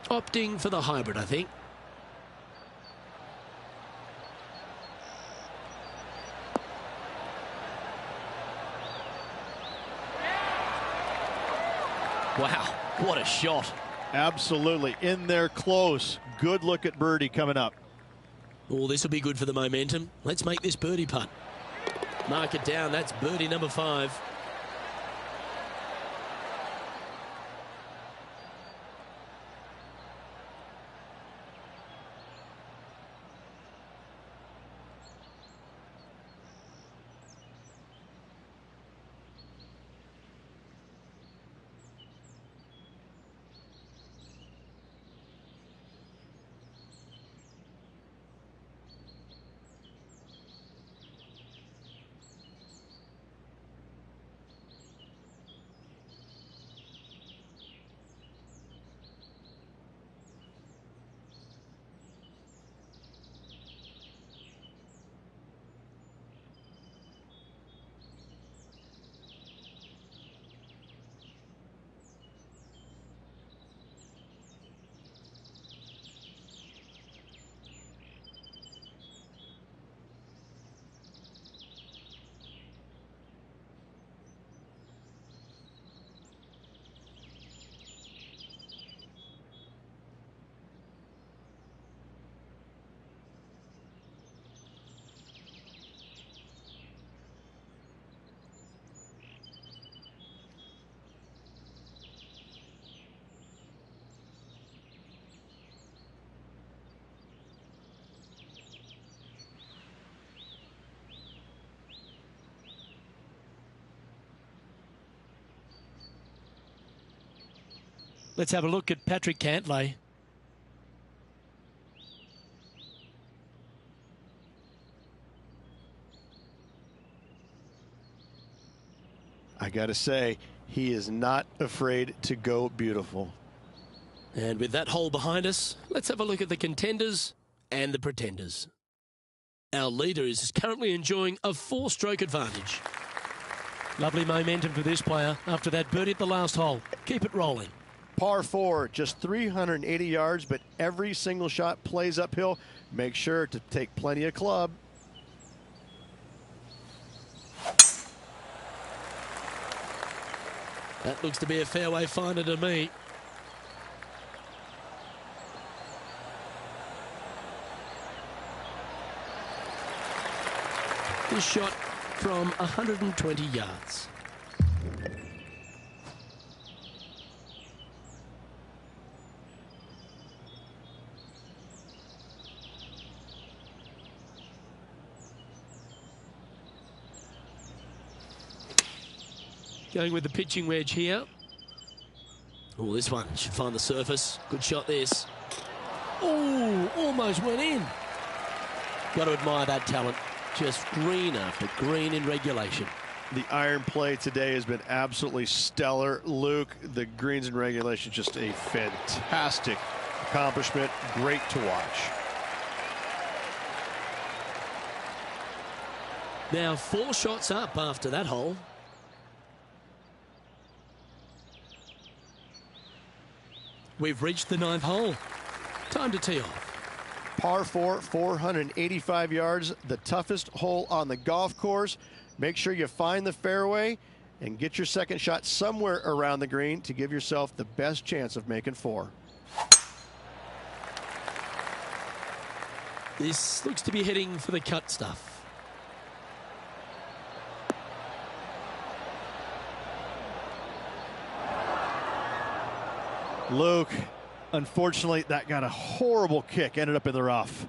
Speaker 2: Opting for the hybrid, I think. Wow, what a shot.
Speaker 3: Absolutely. In there close. Good look at birdie coming up.
Speaker 2: Oh, this will be good for the momentum. Let's make this birdie putt. Mark it down. That's birdie number 5. Let's have a look at Patrick Cantlay.
Speaker 1: I got to say, he is not afraid to go beautiful.
Speaker 2: And with that hole behind us, let's have a look at the contenders and the pretenders. Our leader is currently enjoying a 4-stroke advantage. Lovely momentum for this player after that birdie at the last hole. Keep it rolling.
Speaker 1: Par 4, just 380 yards, but every single shot plays uphill. Make sure to take plenty of club.
Speaker 2: That looks to be a fairway finder to me. This shot from 120 yards. Going with the pitching wedge here. Oh, this one should find the surface. Good shot, this. Oh, almost went in. Got to admire that talent. Just green after green in regulation.
Speaker 1: The iron play today has been absolutely stellar. Luke, the greens in regulation, just a fantastic accomplishment. Great to watch.
Speaker 2: Now 4 shots up after that hole. We've reached the 9th hole. Time to tee off.
Speaker 1: Par 4, 485 yards, the toughest hole on the golf course. Make sure you find the fairway and get your second shot somewhere around the green to give yourself the best chance of making 4.
Speaker 2: This looks to be heading for the cut stuff.
Speaker 3: Luke, unfortunately, that got a horrible kick, ended up in the rough.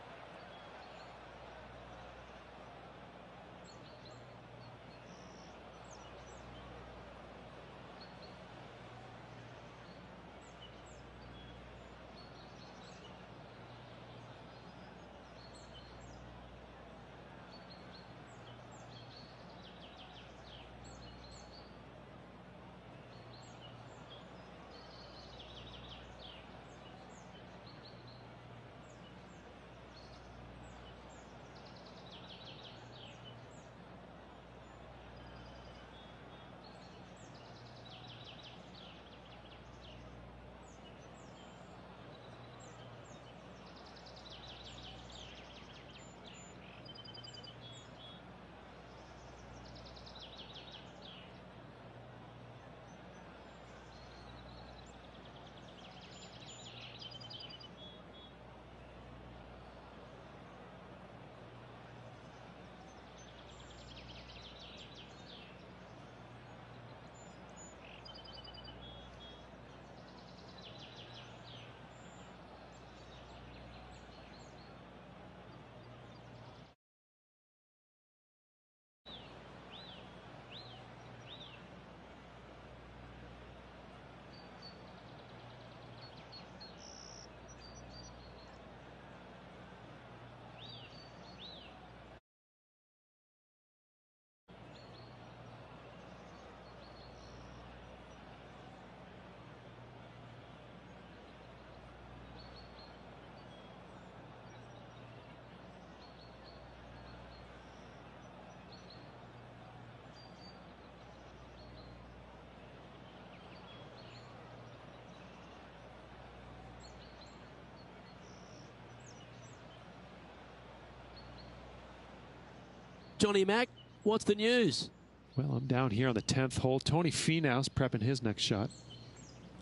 Speaker 2: Johnny Mack, what's the news?
Speaker 4: Well, I'm down here on the 10th hole. Tony Finau's prepping his next shot.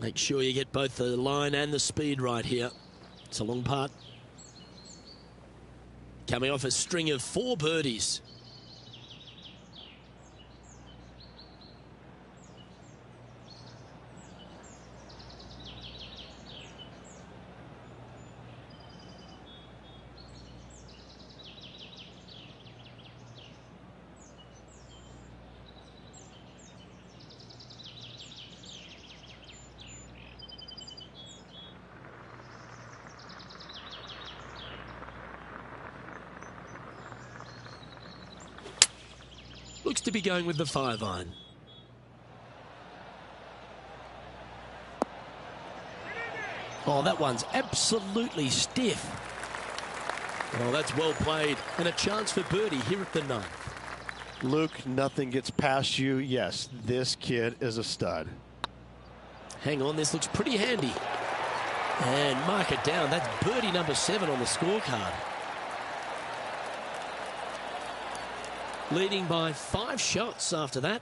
Speaker 2: Make sure you get both the line and the speed right here. It's a long putt. Coming off a string of 4 birdies. Looks to be going with the 5-iron. Oh, that one's absolutely stiff. Oh, that's well played. And a chance for birdie here at the 9th.
Speaker 1: Luke, nothing gets past you. Yes, this kid is a stud.
Speaker 2: Hang on, this looks pretty handy. And mark it down. That's birdie number 7 on the scorecard. Leading by 5 shots after that.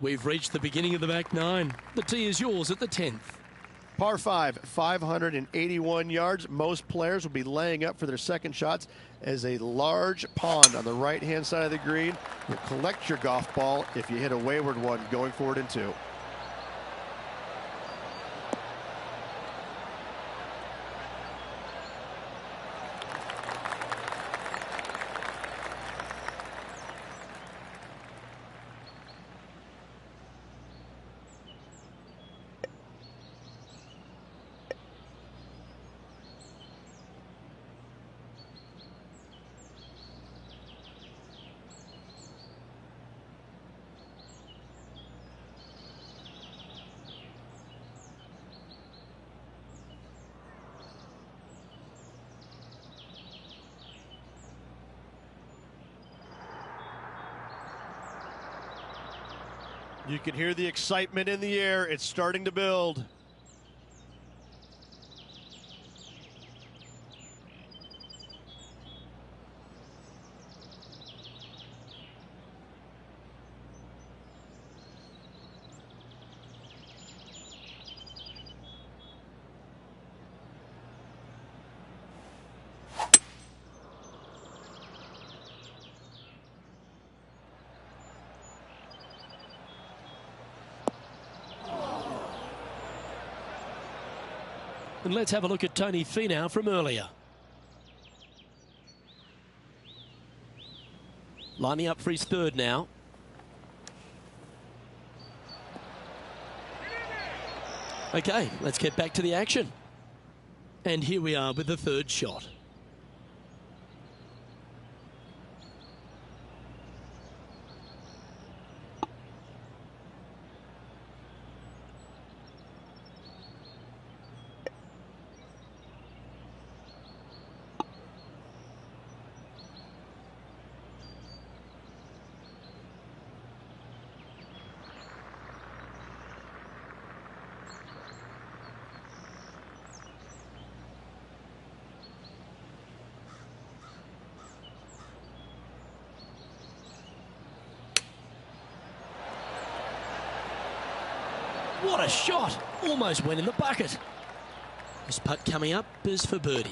Speaker 2: We've reached the beginning of the back 9. The tee is yours at the 10th.
Speaker 1: Par 5, 581 yards. Most players will be laying up for their second shots as a large pond on the right-hand side of the green will collect your golf ball if you hit a wayward one going forward in 2. You can hear the excitement in the air. It's starting to build.
Speaker 2: And let's have a look at Tony Finau from earlier. Lining up for his 3rd now. Okay, let's get back to the action. And here we are with the 3rd shot. What a shot! Almost went in the bucket. This putt coming up is for birdie.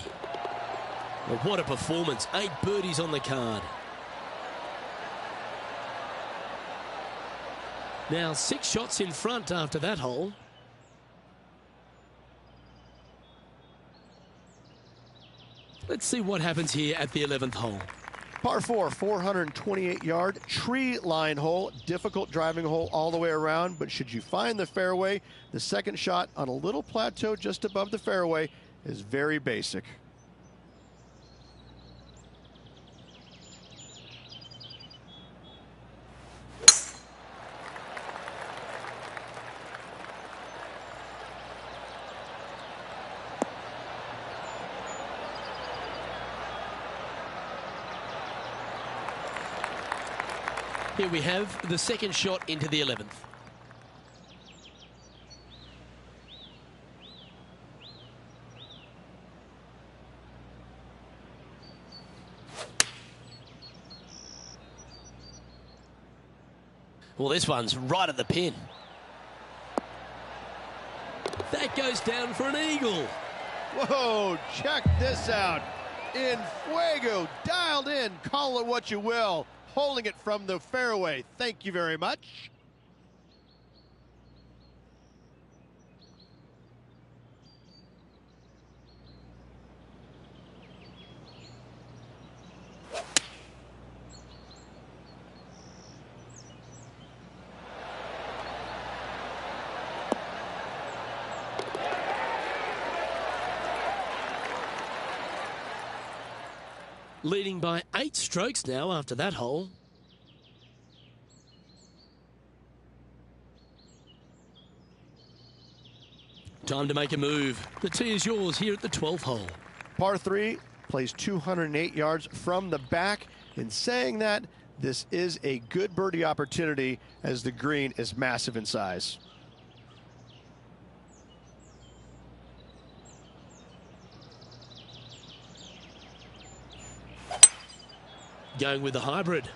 Speaker 2: Well, what a performance. 8 birdies on the card. Now 6 shots in front after that hole. Let's see what happens here at the 11th hole.
Speaker 1: Par 4, 428-yard tree line hole. Difficult driving hole all the way around, but should you find the fairway, the second shot on a little plateau just above the fairway is very basic.
Speaker 2: Here we have the second shot into the 11th. Well, this one's right at the pin. That goes down for an eagle.
Speaker 1: Whoa, check this out. In fuego, dialed in, call it what you will. Holding it from the fairway. Thank you very much.
Speaker 2: Leading by 8 strokes now after that hole. Time to make a move. The tee is yours here at the 12th hole.
Speaker 1: Par 3 plays 208 yards from the back. In saying that, this is a good birdie opportunity as the green is massive in size.
Speaker 2: Going with the hybrid.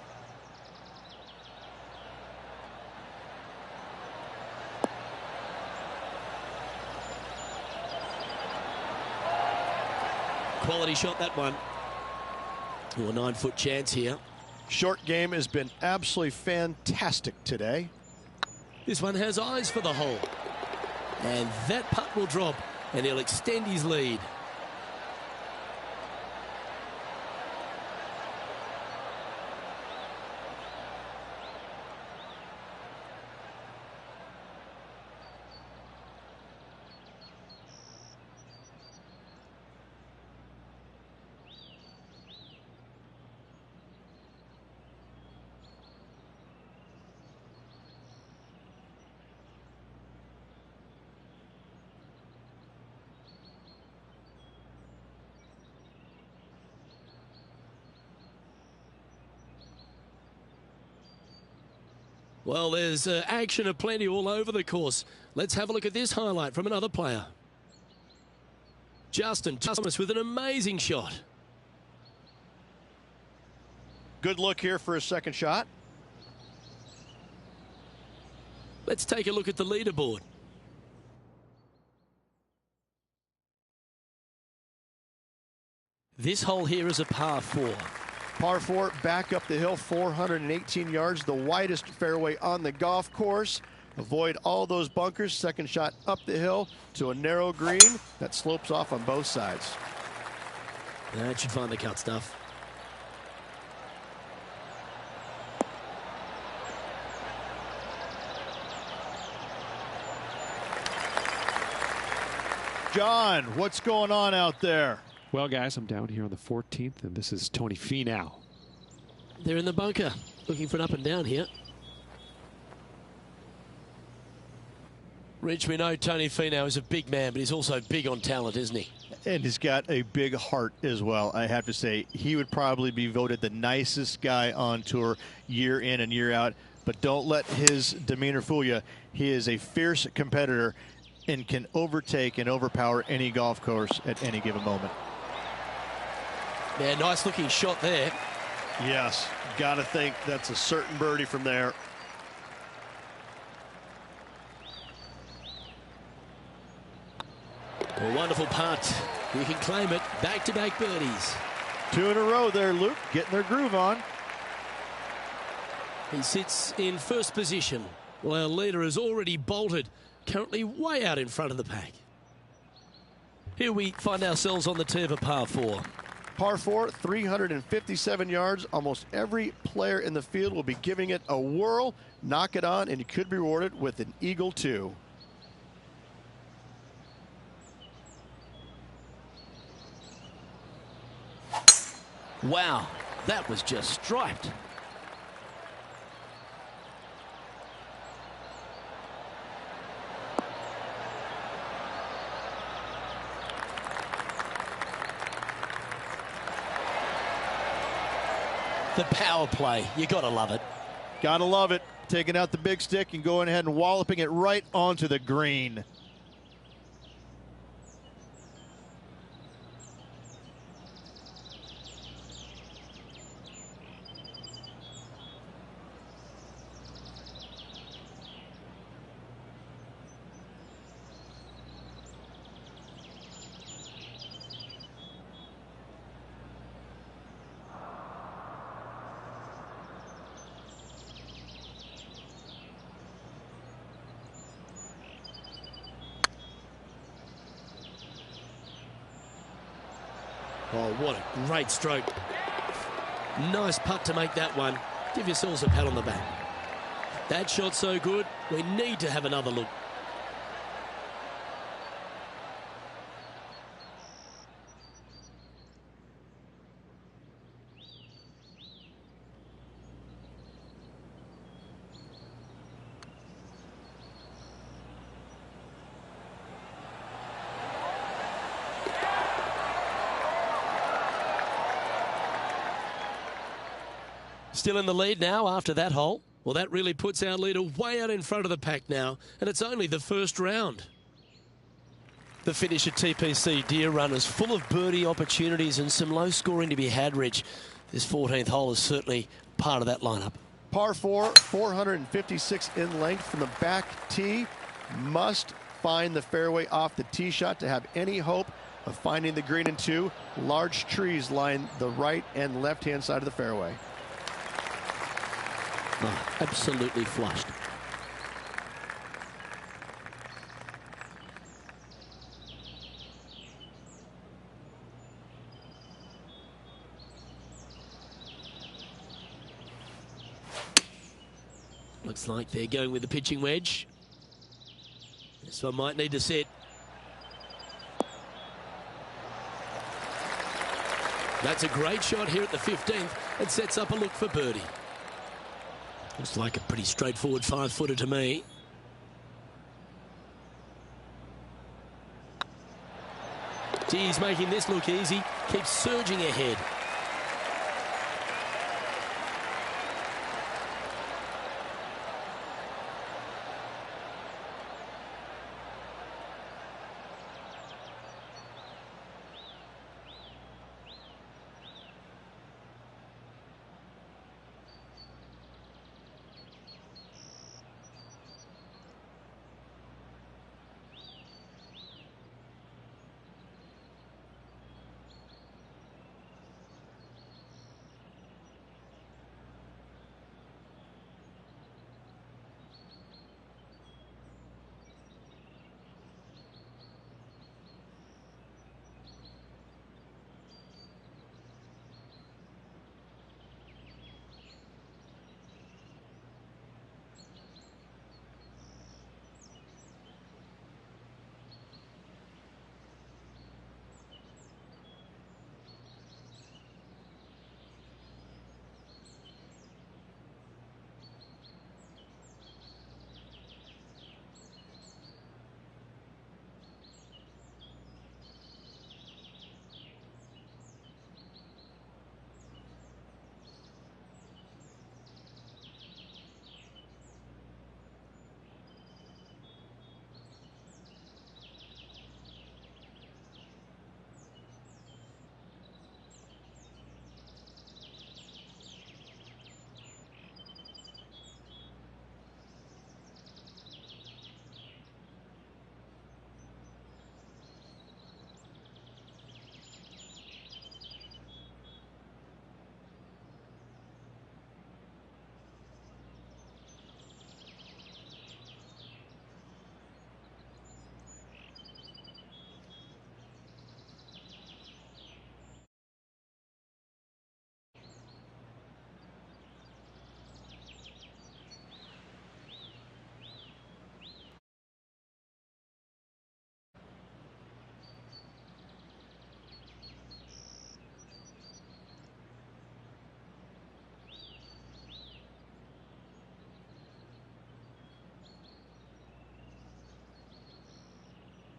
Speaker 2: Quality shot, that one. Oh, a 9-foot chance here.
Speaker 1: Short game has been absolutely fantastic today.
Speaker 2: This one has eyes for the hole. And that putt will drop, and he'll extend his lead. Well, there's action aplenty all over the course. Let's have a look at this highlight from another player. Justin Thomas with an amazing shot.
Speaker 1: Good look here for a second shot.
Speaker 2: Let's take a look at the leaderboard. This hole here is a par 4.
Speaker 1: Par 4 back up the hill, 418 yards, the widest fairway on the golf course. Avoid all those bunkers. Second shot up the hill to a narrow green that slopes off on both sides.
Speaker 2: That should find the cut stuff.
Speaker 3: John, what's going on out there?
Speaker 4: Well, guys, I'm down here on the 14th, and this is Tony Finau.
Speaker 2: They're in the bunker, looking for an up and down here. Rich, we know Tony Finau is a big man, but he's also big on talent, isn't he?
Speaker 3: And he's got a big heart as well. I have to say, he would probably be voted the nicest guy on tour year in and year out. But don't let his demeanor fool you. He is a fierce competitor and can overtake and overpower any golf course at any given moment.
Speaker 2: Yeah, nice looking shot there.
Speaker 1: Yes, got to think that's a certain birdie from there.
Speaker 2: A wonderful putt. You can claim it. Back-to-back birdies.
Speaker 3: 2 in a row there, Luke, getting their groove on.
Speaker 2: He sits in first position, while our leader has already bolted, currently way out in front of the pack. Here we find ourselves on the tee of a par 4.
Speaker 1: Par 4, 357 yards. Almost every player in the field will be giving it a whirl. Knock it on, and you could be rewarded with an eagle too.
Speaker 2: Wow, that was just striped. The power play, you gotta love it.
Speaker 3: Gotta love it. Taking out the big stick and going ahead and walloping it right onto the green.
Speaker 2: Oh, what a great stroke. Nice putt to make that one. Give yourselves a pat on the back. That shot's so good, we need to have another look. Still in the lead now after that hole. Well, that really puts our leader way out in front of the pack now, and it's only the first round. The finish at TPC, dear runners, full of birdie opportunities and some low scoring to be had, Rich. This 14th hole is certainly part of that lineup.
Speaker 1: Par 4, 456 in length from the back tee. Must find the fairway off the tee shot to have any hope of finding the green in 2. Large trees line the right and left-hand side of the fairway.
Speaker 2: Oh, absolutely flushed. Looks like they're going with the pitching wedge. This one might need to sit. That's a great shot here at the 15th. It sets up a look for birdie. Looks like a pretty straightforward 5-footer to me. He's making this look easy. Keeps surging ahead.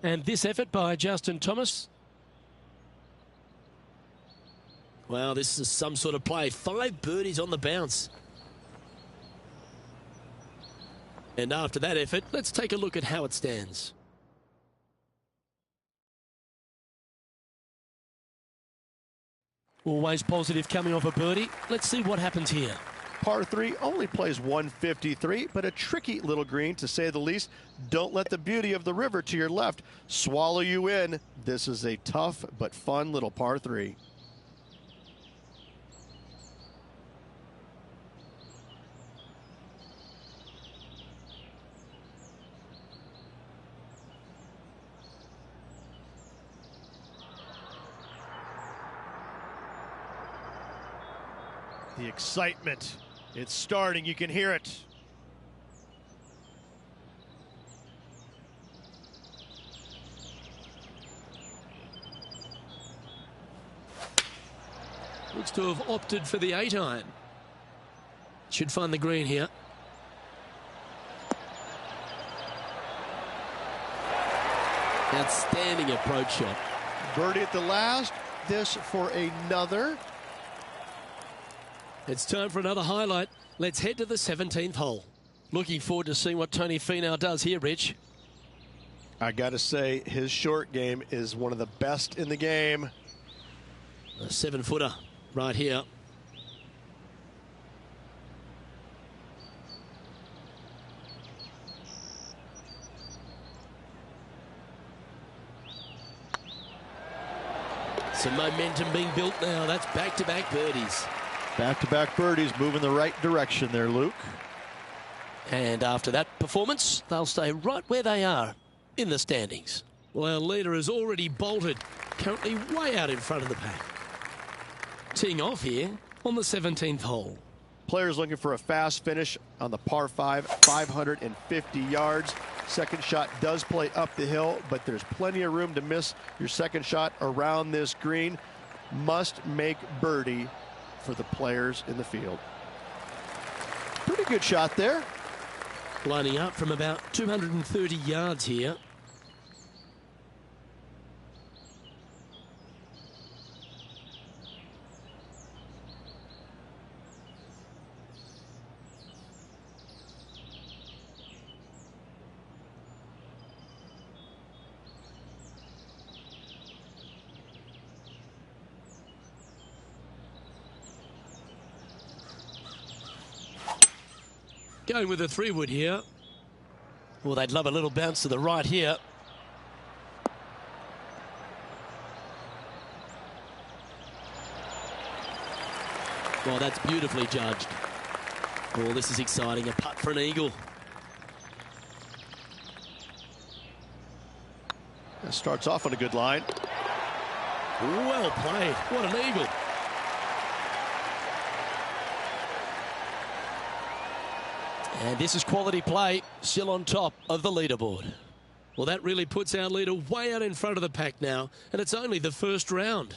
Speaker 2: And this effort by Justin Thomas. Wow, this is some sort of play. 5 birdies on the bounce. And after that effort, let's take a look at how it stands. Always positive coming off a birdie. Let's see what happens here.
Speaker 1: Par 3 only plays 153, but a tricky little green to say the least. Don't let the beauty of the river to your left swallow you in. This is a tough but fun little par 3.
Speaker 3: The excitement, it's starting, you can hear it.
Speaker 2: Looks to have opted for the 8-iron. Should find the green here. Outstanding approach shot.
Speaker 3: Birdie at the last, this for another.
Speaker 2: It's time for another highlight. Let's head to the 17th hole. Looking forward to seeing what Tony Finau does here, Rich.
Speaker 1: I got to say, his short game is one of the best in the game.
Speaker 2: A 7-footer right here. Some momentum being built now. That's back-to-back birdies.
Speaker 3: Back-to-back birdies, moving the right direction there, Luke.
Speaker 2: And after that performance, they'll stay right where they are in the standings. Well, our leader has already bolted, currently way out in front of the pack. Teeing off here on the 17th hole.
Speaker 1: Players looking for a fast finish on the par 5, 550 yards. Second shot does play up the hill, but there's plenty of room to miss your second shot around this green. Must make birdie for the players in the field.
Speaker 3: Pretty good shot there.
Speaker 2: Lining up from about 230 yards here. Going with a 3-wood here. Well, they'd love a little bounce to the right here. Well, that's beautifully judged. Oh, this is exciting. A putt for an eagle.
Speaker 1: That starts off on a good line.
Speaker 2: Well played. What an eagle. And this is quality play, still on top of the leaderboard. Well, that really puts our leader way out in front of the pack now, and it's only the first round.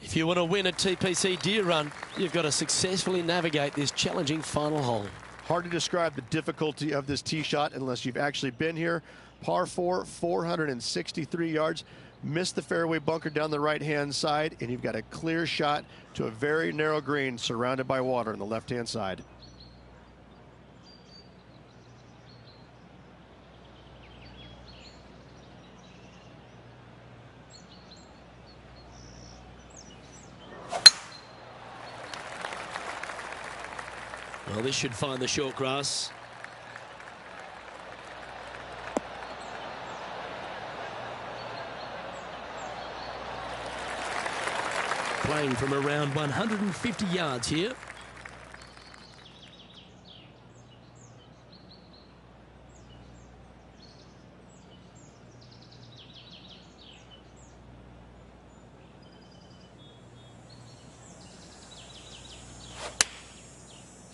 Speaker 2: If you want to win at TPC Deer Run, you've got to successfully navigate this challenging final hole.
Speaker 1: Hard to describe the difficulty of this tee shot unless you've actually been here. Par 4, 463 yards. Missed the fairway bunker down the right-hand side, and you've got a clear shot to a very narrow green surrounded by water on the left-hand side.
Speaker 2: Well, this should find the short grass. Playing from around 150 yards here.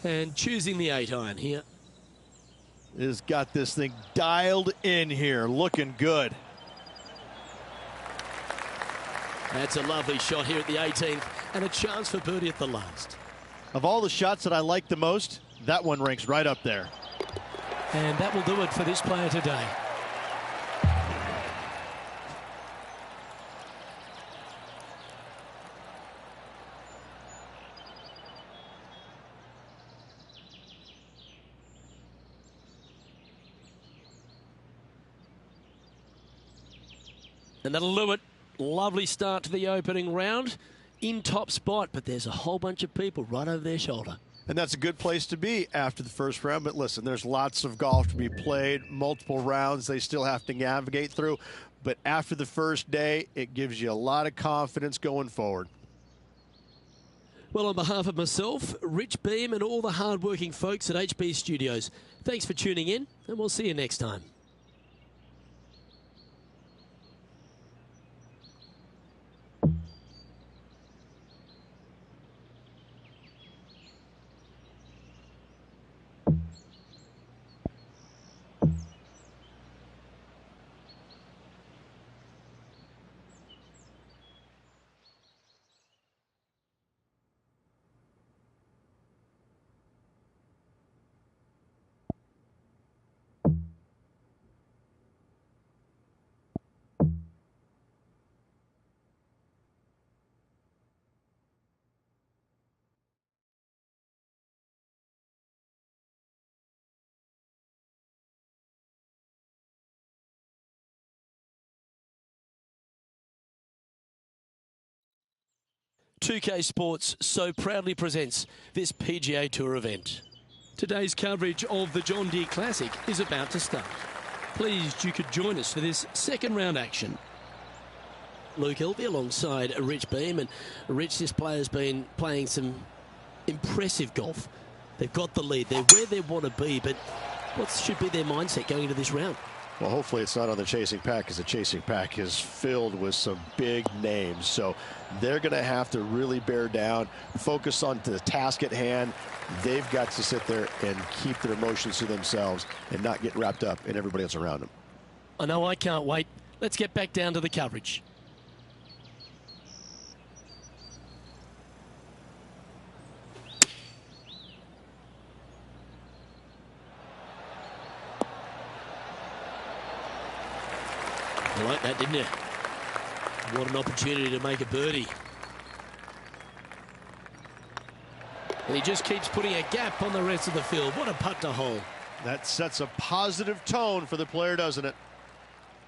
Speaker 2: And choosing the 8-iron here.
Speaker 3: Has got this thing dialed in here, looking good.
Speaker 2: That's a lovely shot here at the 18th, and a chance for birdie at the last.
Speaker 3: Of all the shots that I like the most, that one ranks right up there.
Speaker 2: And that will do it for this player today. And that'll do it. Lovely start to the opening round. In top spot, but there's a whole bunch of people right over their shoulder.
Speaker 1: And that's a good place to be after the first round. But listen, there's lots of golf to be played, multiple rounds they still have to navigate through. But after the first day, it gives you a lot of confidence going forward.
Speaker 2: Well, on behalf of myself, Rich Beam, and all the hard-working folks at HB Studios, thanks for tuning in, and we'll see you next time. 2K Sports so proudly presents this PGA Tour event. Today's coverage of the John Deere Classic is about to start. Pleased you could join us for this second round action. Luke Elvey alongside Rich Beam, and Rich, this player's been playing some impressive golf. They've got the lead, they're where they want to be, but what should be their mindset going into this round?
Speaker 1: Well, hopefully it's not on the chasing pack, because the chasing pack is filled with some big names. So they're going to have to really bear down, focus on the task at hand. They've got to sit there and keep their emotions to themselves and not get wrapped up in everybody else around them.
Speaker 2: I know, I can't wait. Let's get back down to the coverage. You like that, didn't you? What an opportunity to make a birdie. And he just keeps putting a gap on the rest of the field. What a putt to hole.
Speaker 3: That sets a positive tone for the player, doesn't it?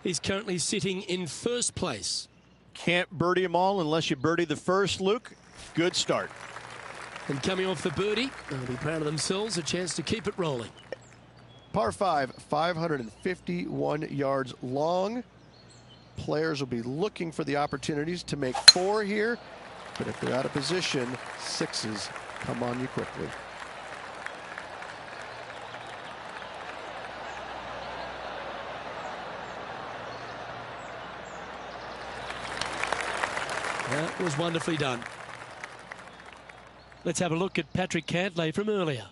Speaker 2: He's currently sitting in first place.
Speaker 3: Can't birdie them all unless you birdie the first, Luke. Good start.
Speaker 2: And coming off the birdie, they'll be proud of themselves, a chance to keep it rolling.
Speaker 1: Par 5, 551 yards long. Players will be looking for the opportunities to make 4 here, but if they're out of position, 6s come on you quickly.
Speaker 2: That was wonderfully done. Let's have a look at Patrick Cantlay from earlier.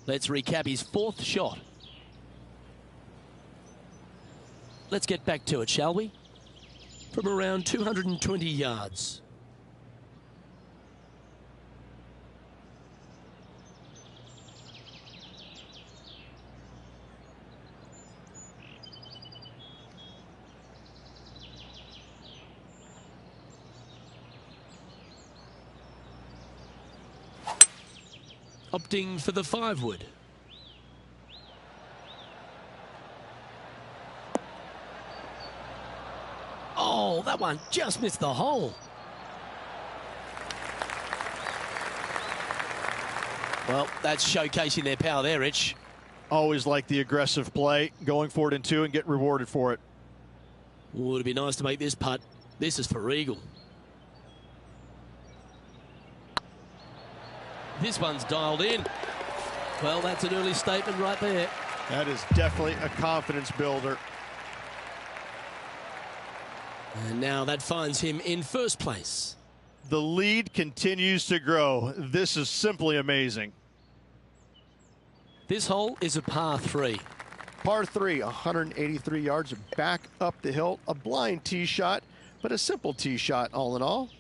Speaker 2: Let's recap his 4th shot. Let's get back to it, shall we? From around 220 yards. Opting for the 5-wood. Oh, that one just missed the hole. Well, that's showcasing their power there, Rich.
Speaker 3: Always like the aggressive play, going for it in 2 and get rewarded for it.
Speaker 2: Would it be nice to make this putt? This is for eagle. This one's dialed in. Well, that's an early statement right there.
Speaker 3: That is definitely a confidence builder.
Speaker 2: And now that finds him in first place.
Speaker 3: The lead continues to grow. This is simply amazing.
Speaker 2: This hole is a par 3.
Speaker 1: Par 3, 183 yards back up the hill. A blind tee shot, but a simple tee shot all in all.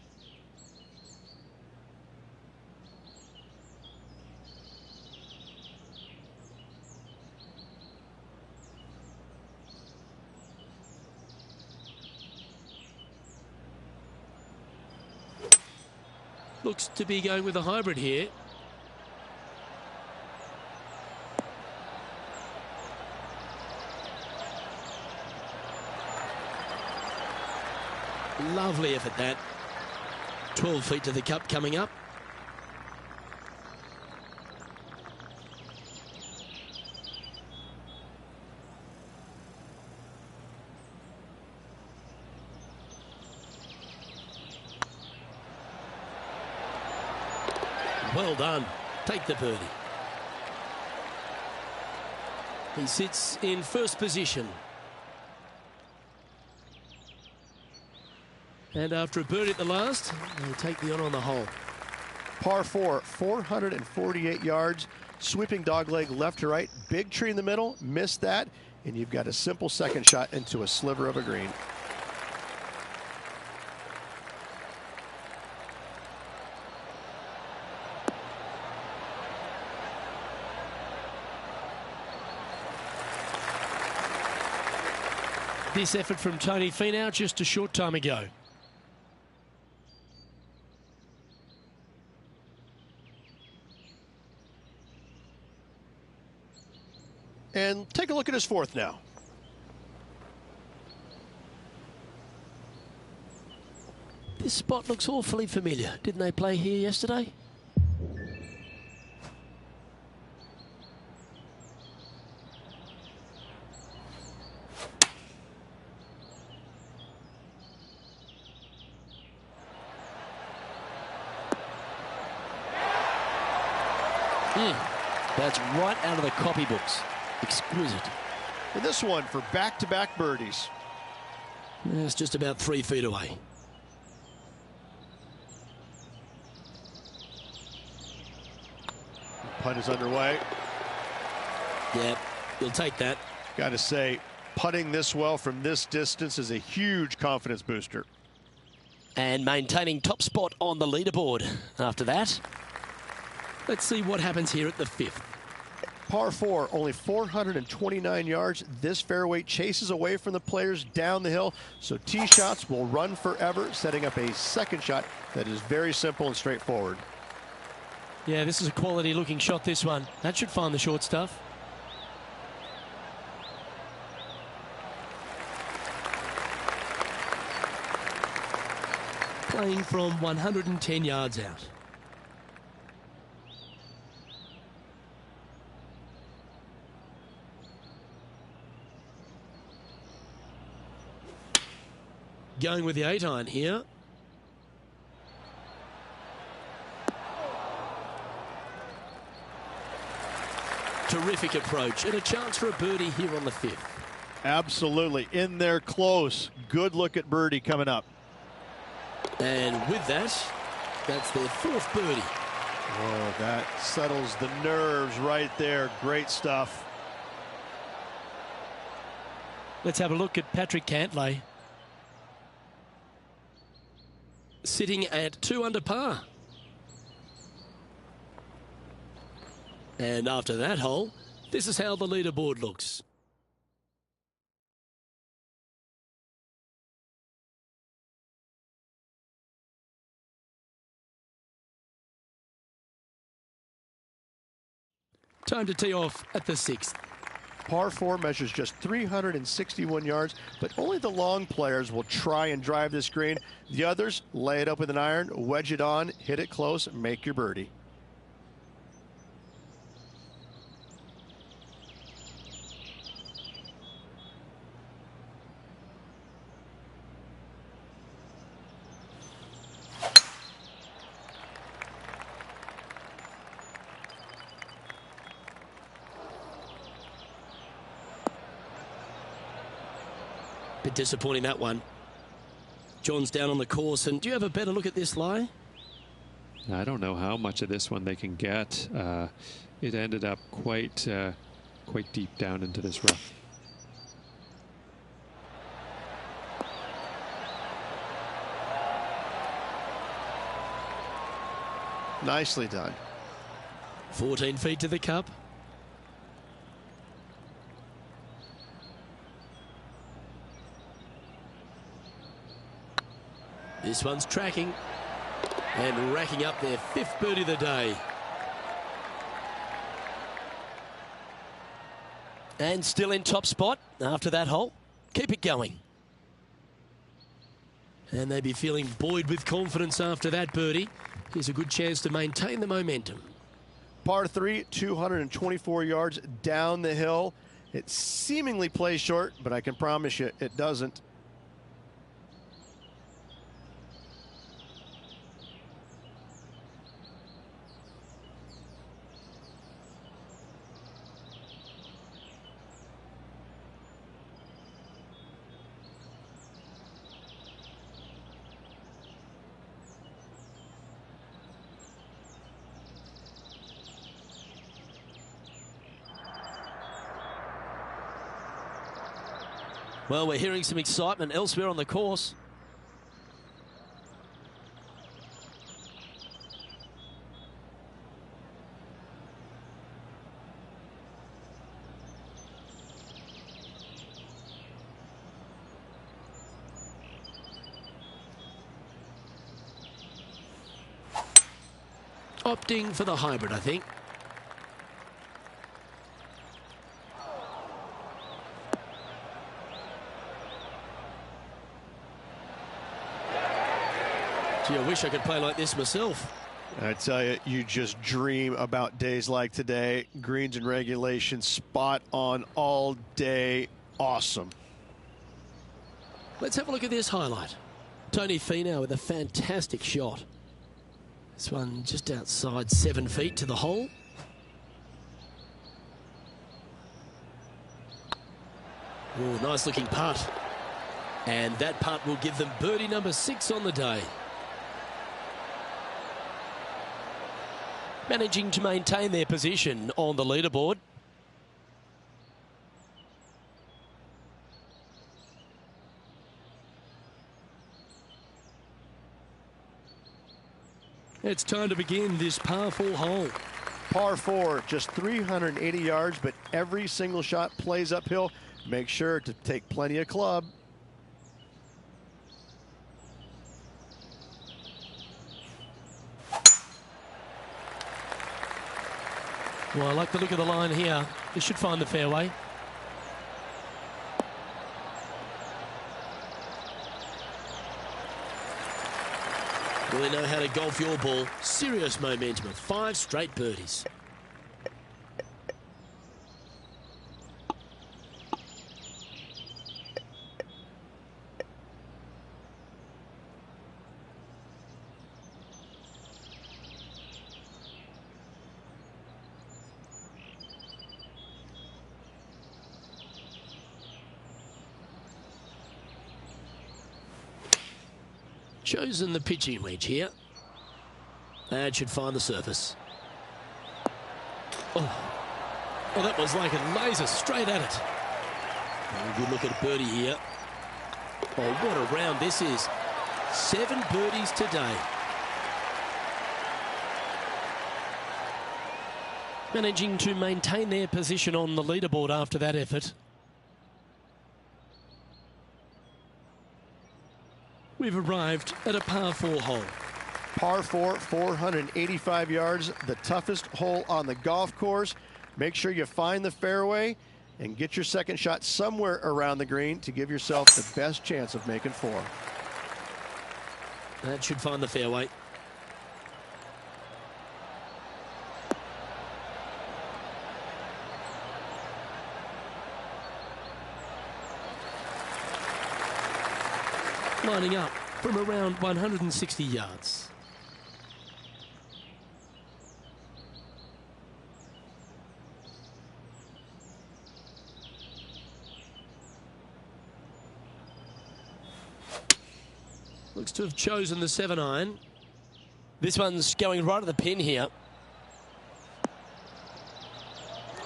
Speaker 2: Looks to be going with a hybrid here. Lovely effort that. 12 feet to the cup coming up. Well done. Take the birdie. He sits in first position. And after a birdie at the last, he'll take the honour on the hole.
Speaker 1: Par 4, 448 yards. Sweeping dogleg left to right. Big tree in the middle. Missed that. And you've got a simple second shot into a sliver of a green.
Speaker 2: This effort from Tony Finau just a short time ago.
Speaker 1: And take a look at his fourth now.
Speaker 2: This spot looks awfully familiar. Didn't they play here yesterday? That's right out of the copybooks. Exquisite.
Speaker 1: And this one for back-to-back birdies.
Speaker 2: It's just about 3 feet away.
Speaker 1: Putt is underway.
Speaker 2: Yep, you'll take that.
Speaker 1: Got to say, putting this well from this distance is a huge confidence booster.
Speaker 2: And maintaining top spot on the leaderboard after that. Let's see what happens here at the 5th.
Speaker 1: Par 4, only 429 yards. This fairway chases away from the players down the hill, so tee shots will run forever, setting up a second shot that is very simple and straightforward.
Speaker 2: Yeah, this is a quality looking shot, this one. That should find the short stuff. Playing from 110 yards out. Going with the 8-iron here. Terrific approach and a chance for a birdie here on the 5th.
Speaker 3: Absolutely. In there close. Good look at birdie coming up.
Speaker 2: And with that, that's their 4th birdie.
Speaker 1: Oh, that settles the nerves right there. Great stuff.
Speaker 2: Let's have a look at Patrick Cantlay. Sitting at 2 under par. And after that hole, this is how the leaderboard looks. Time to tee off at the 6th.
Speaker 1: Par 4 measures just 361 yards, but only the long players will try and drive this green. The others lay it up with an iron, wedge it on, hit it close, make your birdie.
Speaker 2: Bit disappointing, that one. John's down on the course, and do you have a better look at this lie?
Speaker 4: I don't know how much of this one they can get. It ended up quite deep down into this rough.
Speaker 1: Nicely done.
Speaker 2: 14 feet to the cup. This one's tracking and racking up their 5th birdie of the day. And still in top spot after that hole. Keep it going. And they'd be feeling buoyed with confidence after that birdie. Here's a good chance to maintain the momentum.
Speaker 1: Par 3, 224 yards down the hill. It seemingly plays short, but I can promise you it doesn't.
Speaker 2: Well, we're hearing some excitement elsewhere on the course. Opting for the hybrid, I think. Gee, I wish I could play like this myself.
Speaker 1: I tell you, you just dream about days like today. Greens and regulation, spot on all day. Awesome.
Speaker 2: Let's have a look at this highlight. Tony Finau with a fantastic shot. This one just outside 7 feet to the hole. Oh, nice looking putt. And that putt will give them birdie number 6 on the day. Managing to maintain their position on the leaderboard. It's time to begin this par 4 hole.
Speaker 1: Par 4, just 380 yards, but every single shot plays uphill. Make sure to take plenty of club.
Speaker 2: Well, I like the look of the line here. This should find the fairway. Really know how to golf your ball. Serious momentum of 5 straight birdies. Chosen the pitching wedge here. That should find the surface. Oh, that was like a laser straight at it. Oh, good look at a birdie here. Oh, what a round this is. 7 birdies today. Managing to maintain their position on the leaderboard after that effort. We've arrived at a par 4 hole.
Speaker 1: Par 4, 485 yards, the toughest hole on the golf course. Make sure you find the fairway and get your second shot somewhere around the green to give yourself the best chance of making 4.
Speaker 2: That should find the fairway. Lining up from around 160 yards. Looks to have chosen the 7-iron. This one's going right at the pin here.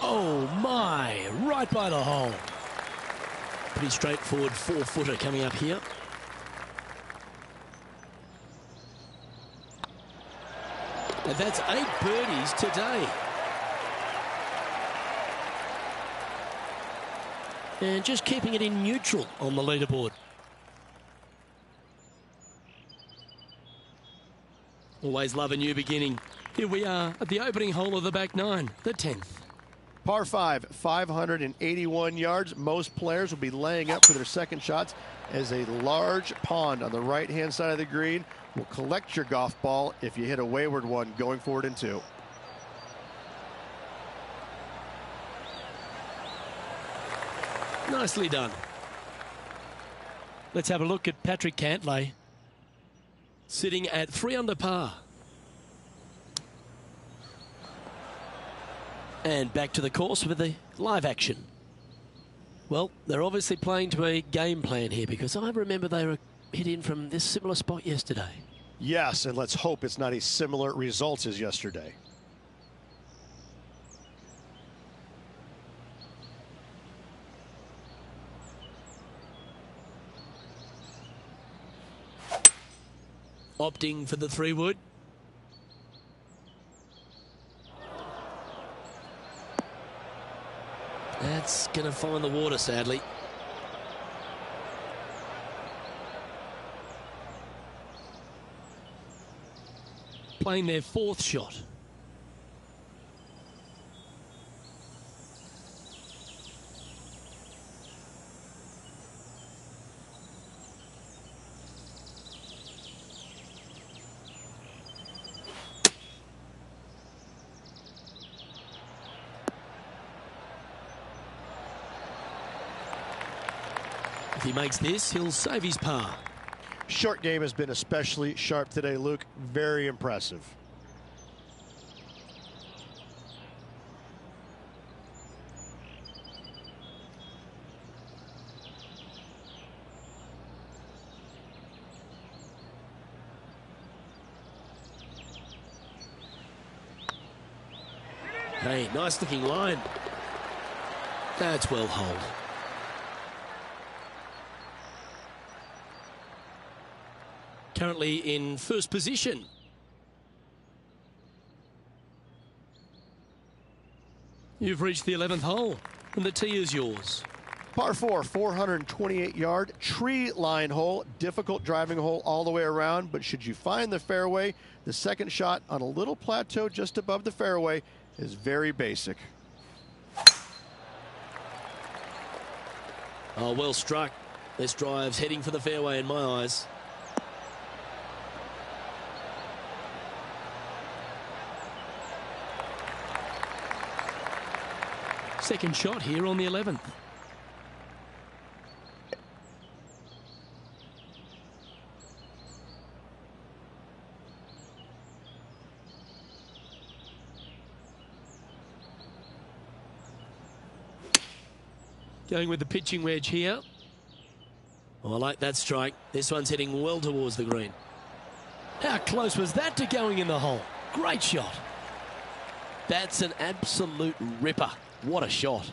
Speaker 2: Oh my, right by the hole. Pretty straightforward 4-footer coming up here. And that's 8 birdies today. And just keeping it in neutral on the leaderboard. Always love a new beginning. Here we are at the opening hole of the back 9, the 10th.
Speaker 1: Par 5, 581 yards. Most players will be laying up for their second shots as a large pond on the right-hand side of the green will collect your golf ball if you hit a wayward one going forward in 2.
Speaker 2: Nicely done. Let's have a look at Patrick Cantlay, sitting at 3 under par. And back to the course with the live action. Well, they're obviously playing to a game plan here, because I remember they were hit in from this similar spot yesterday.
Speaker 1: Yes, and let's hope it's not a similar result as yesterday.
Speaker 2: Opting for the 3-wood. That's going to find the water, sadly. Playing their 4th shot. he makes this, he'll save his par.
Speaker 1: Short game has been especially sharp today, Luke. Very impressive.
Speaker 2: Hey, nice looking line. That's well holed. Currently in first position. You've reached the 11th hole, and the tee is yours.
Speaker 1: Par 4, 428-yard tree line hole. Difficult driving hole all the way around, but should you find the fairway, the second shot on a little plateau just above the fairway is very basic.
Speaker 2: Oh, well struck. This drive's heading for the fairway in my eyes. Second shot here on the 11th. Going with the pitching wedge here. Oh, I like that strike. This one's heading well towards the green. How close was that to going in the hole? Great shot. That's an absolute ripper. What a shot.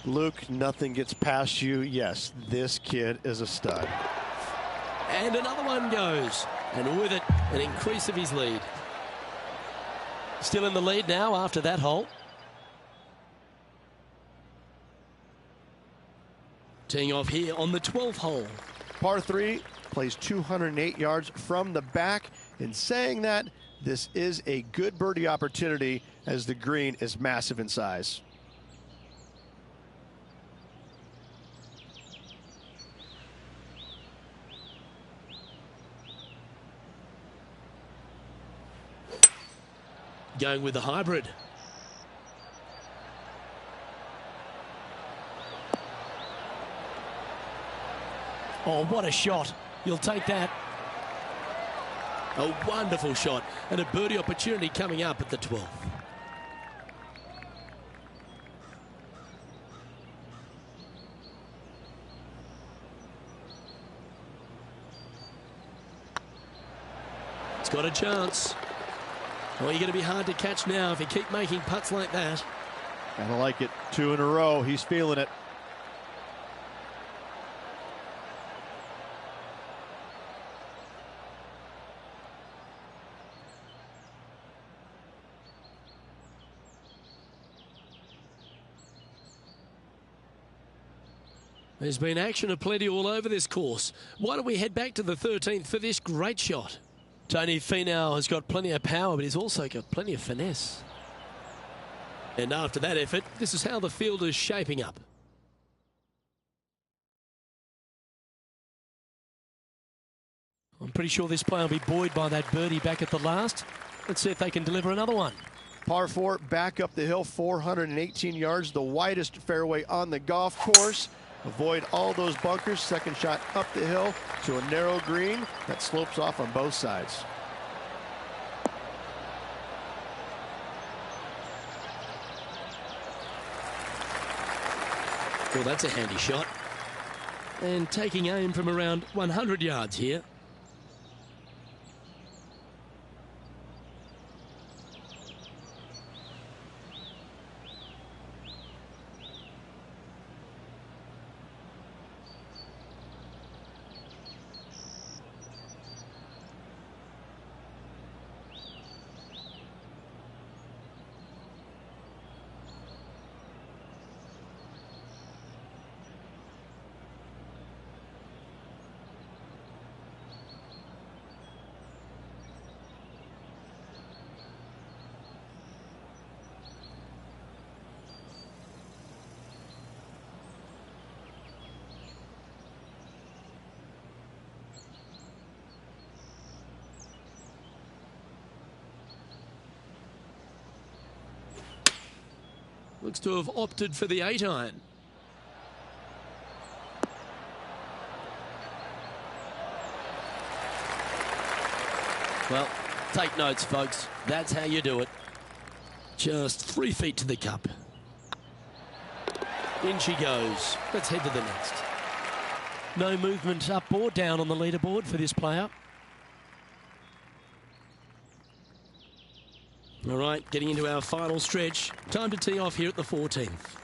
Speaker 1: Luke, nothing gets past you. Yes, this kid is a stud.
Speaker 2: And another one goes. And with it, an increase of his lead. Still in the lead now after that hole. Teeing off here on the 12th hole.
Speaker 1: Par 3 plays 208 yards from the back. In saying that, this is a good birdie opportunity as the green is massive in size.
Speaker 2: Going with the hybrid. Oh, what a shot. You'll take that. A wonderful shot and a birdie opportunity coming up at the 12th. It's got a chance. Oh, you're going to be hard to catch now if you keep making putts like that.
Speaker 3: I like it. 2 in a row. He's feeling it.
Speaker 2: There's been action aplenty all over this course. Why don't we head back to the 13th for this great shot? Tony Finau has got plenty of power, but he's also got plenty of finesse. And after that effort, this is how the field is shaping up. I'm pretty sure this player will be buoyed by that birdie back at the last. Let's see if they can deliver another one.
Speaker 1: Par 4, back up the hill, 418 yards, the widest fairway on the golf course. Avoid all those bunkers. Second shot up the hill to a narrow green that slopes off on both sides.
Speaker 2: Well, that's a handy shot. And taking aim from around 100 yards here. Looks to have opted for the 8-iron. Well, take notes, folks. That's how you do it. Just 3 feet to the cup. In she goes. Let's head to the next. No movement up or down on the leaderboard for this player. All right, getting into our final stretch. Time to tee off here at the 14th.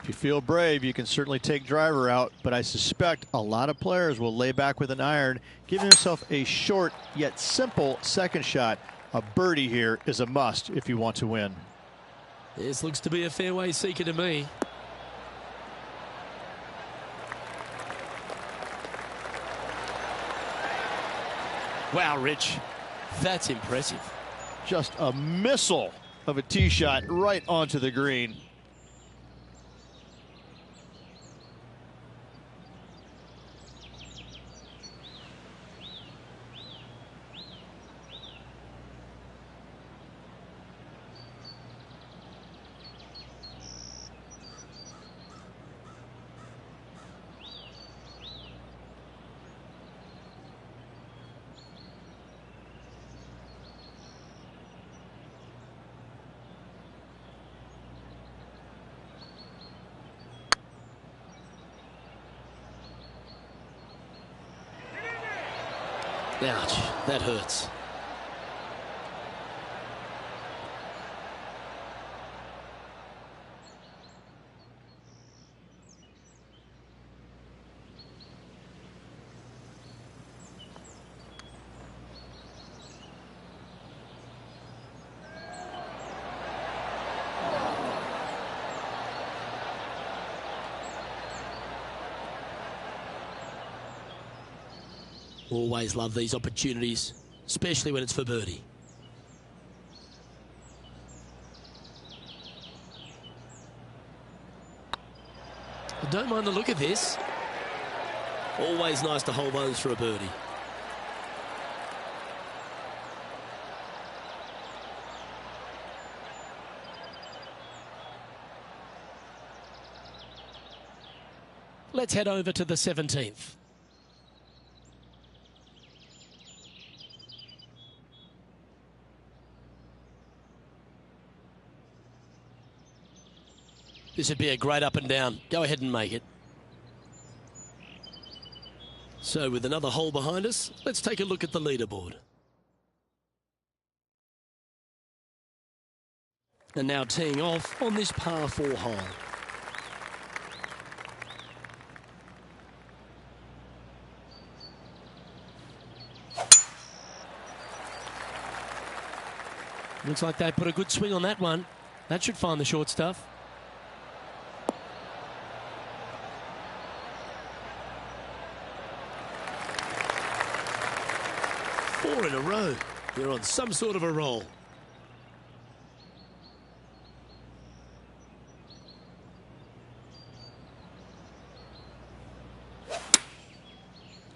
Speaker 3: If you feel brave, you can certainly take driver out, but I suspect a lot of players will lay back with an iron, giving himself a short yet simple second shot. A birdie here is a must if you want to win.
Speaker 2: This looks to be a fairway seeker to me. Wow, Rich, that's impressive.
Speaker 3: Just a missile of a tee shot right onto the green.
Speaker 2: Ouch, that hurts. Always love these opportunities, especially when it's for birdie. I don't mind the look of this. Always nice to hold those for a birdie. Let's head over to the 17th. This would be a great up and down. Go ahead and make it. So with another hole behind us, let's take a look at the leaderboard. And now teeing off on this par 4 hole. Looks like they put a good swing on that one. That should find the short stuff. Four in a row. They're on some sort of a roll.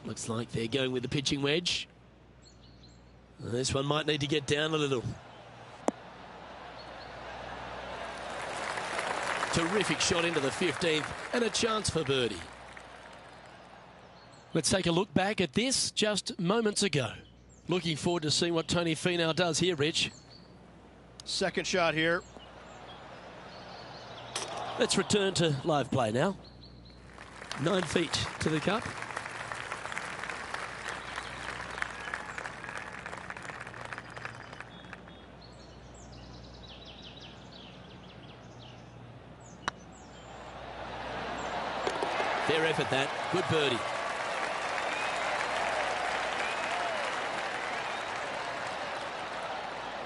Speaker 2: Looks like they're going with the pitching wedge. This one might need to get down a little. Terrific shot into the 15th and a chance for birdie. Let's take a look back at this just moments ago. Looking forward to seeing what Tony Finau does here, Rich.
Speaker 3: Second shot here.
Speaker 2: Let's return to live play now. 9 feet to the cup. Fair effort that. Good birdie.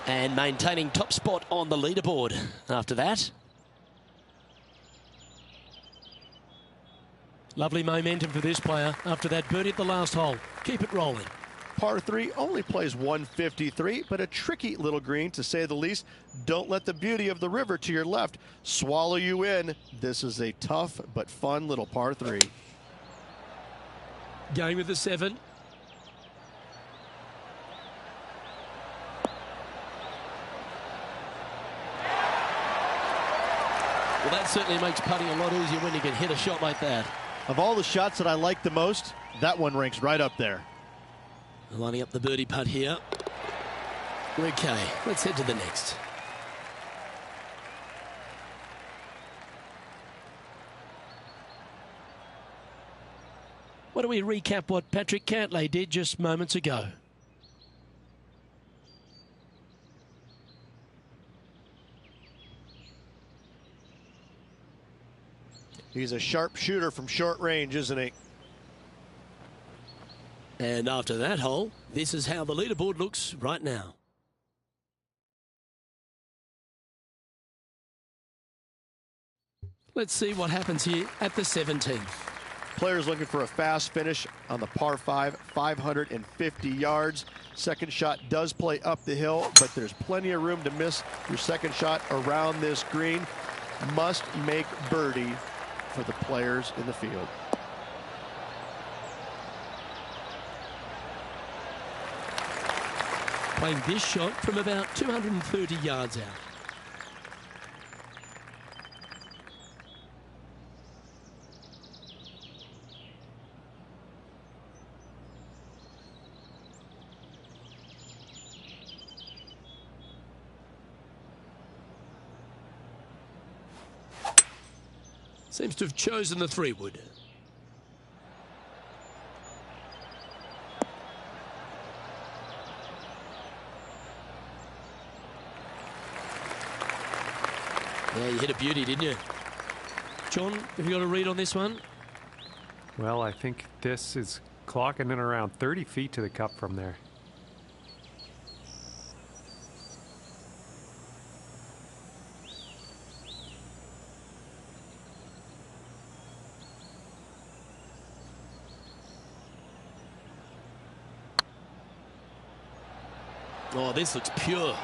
Speaker 2: And maintaining top spot on the leaderboard after that. Lovely momentum for this player after that birdie at the last hole. Keep it rolling.
Speaker 1: Par 3 only plays 153, but a tricky little green to say the least. Don't let the beauty of the river to your left swallow you in. This is a tough but fun little par 3.
Speaker 2: Going with the 7. Well, that certainly makes putting a lot easier when you can hit a shot like that.
Speaker 3: Of all the shots that I like the most, that one ranks right up there.
Speaker 2: Lining up the birdie putt here. Okay, let's head to the next. Why don't we recap what Patrick Cantlay did just moments ago?
Speaker 1: He's a sharp shooter from short range, isn't he?
Speaker 2: And after that hole, this is how the leaderboard looks right now. Let's see what happens here at the 17th.
Speaker 1: Players looking for a fast finish on the par 5, 550 yards. Second shot does play up the hill, but there's plenty of room to miss your second shot around this green. Must make birdie for the players in the field.
Speaker 2: Playing this shot from about 230 yards out. Seems to have chosen the 3-wood. Yeah, you hit a beauty, didn't you? John, have you got a read on this one?
Speaker 5: Well, I think this is clocking in around 30 feet to the cup from there.
Speaker 2: Oh, this looks pure.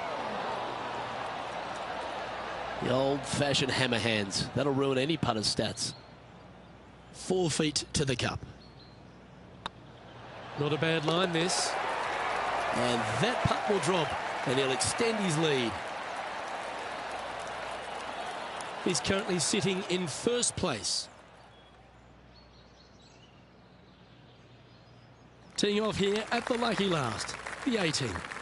Speaker 2: The old-fashioned hammer hands. That'll ruin any putter's stats. 4 feet to the cup. Not a bad line, this. And that putt will drop, and he'll extend his lead. He's currently sitting in first place. Teeing off here at the lucky last, the 18th.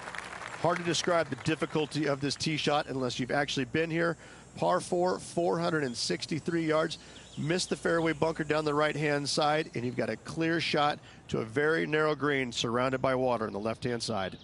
Speaker 1: Hard to describe the difficulty of this tee shot unless you've actually been here. Par 4, 463 yards. Missed the fairway bunker down the right-hand side, and you've got a clear shot to a very narrow green surrounded by water on the left-hand side.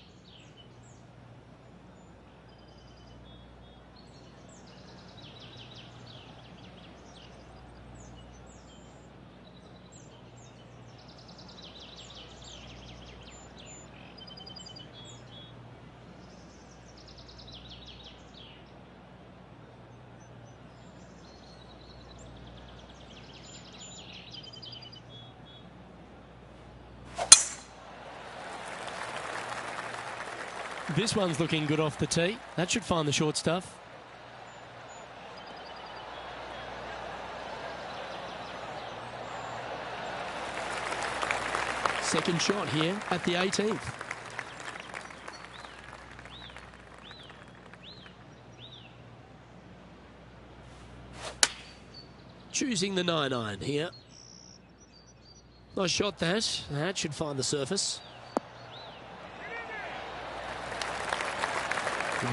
Speaker 2: This one's looking good off the tee. That should find the short stuff. Second shot here at the 18th. Choosing the 9-iron here. Nice shot that. That should find the surface.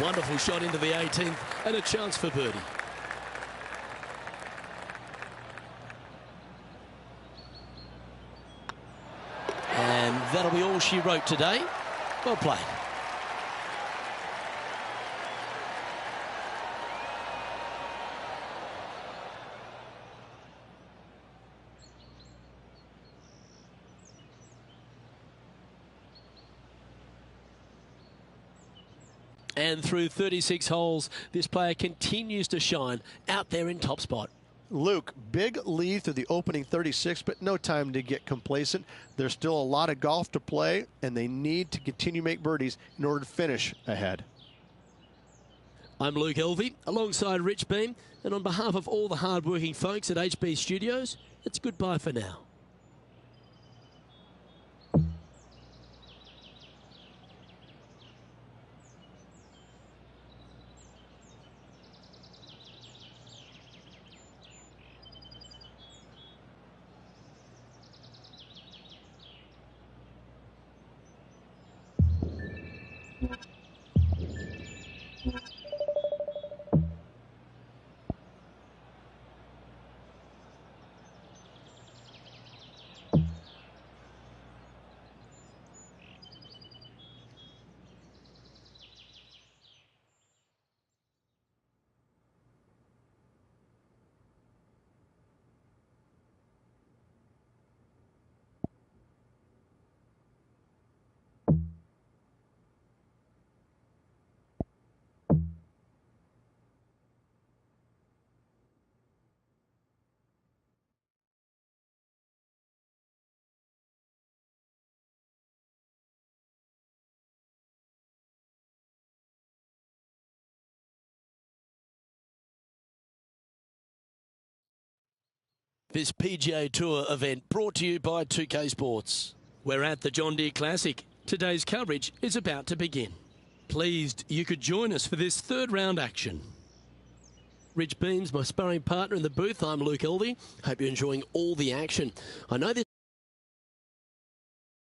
Speaker 2: Wonderful shot into the 18th and a chance for birdie. And that'll be all she wrote today. Well played. And through 36 holes, this player continues to shine out there in top spot.
Speaker 1: Luke, big lead through the opening 36, but no time to get complacent. There's still a lot of golf to play, and they need to continue to make birdies in order to finish ahead.
Speaker 2: I'm Luke Elvey, alongside Rich Beam, and on behalf of all the hard-working folks at HB Studios, it's goodbye for now. This PGA Tour event brought to you by 2K Sports. We're at the John Deere Classic. Today's coverage is about to begin. Pleased you could join us for this third round action. Rich Beams, my sparring partner in the booth. I'm Luke Elvey. Hope you're enjoying all the action. I know this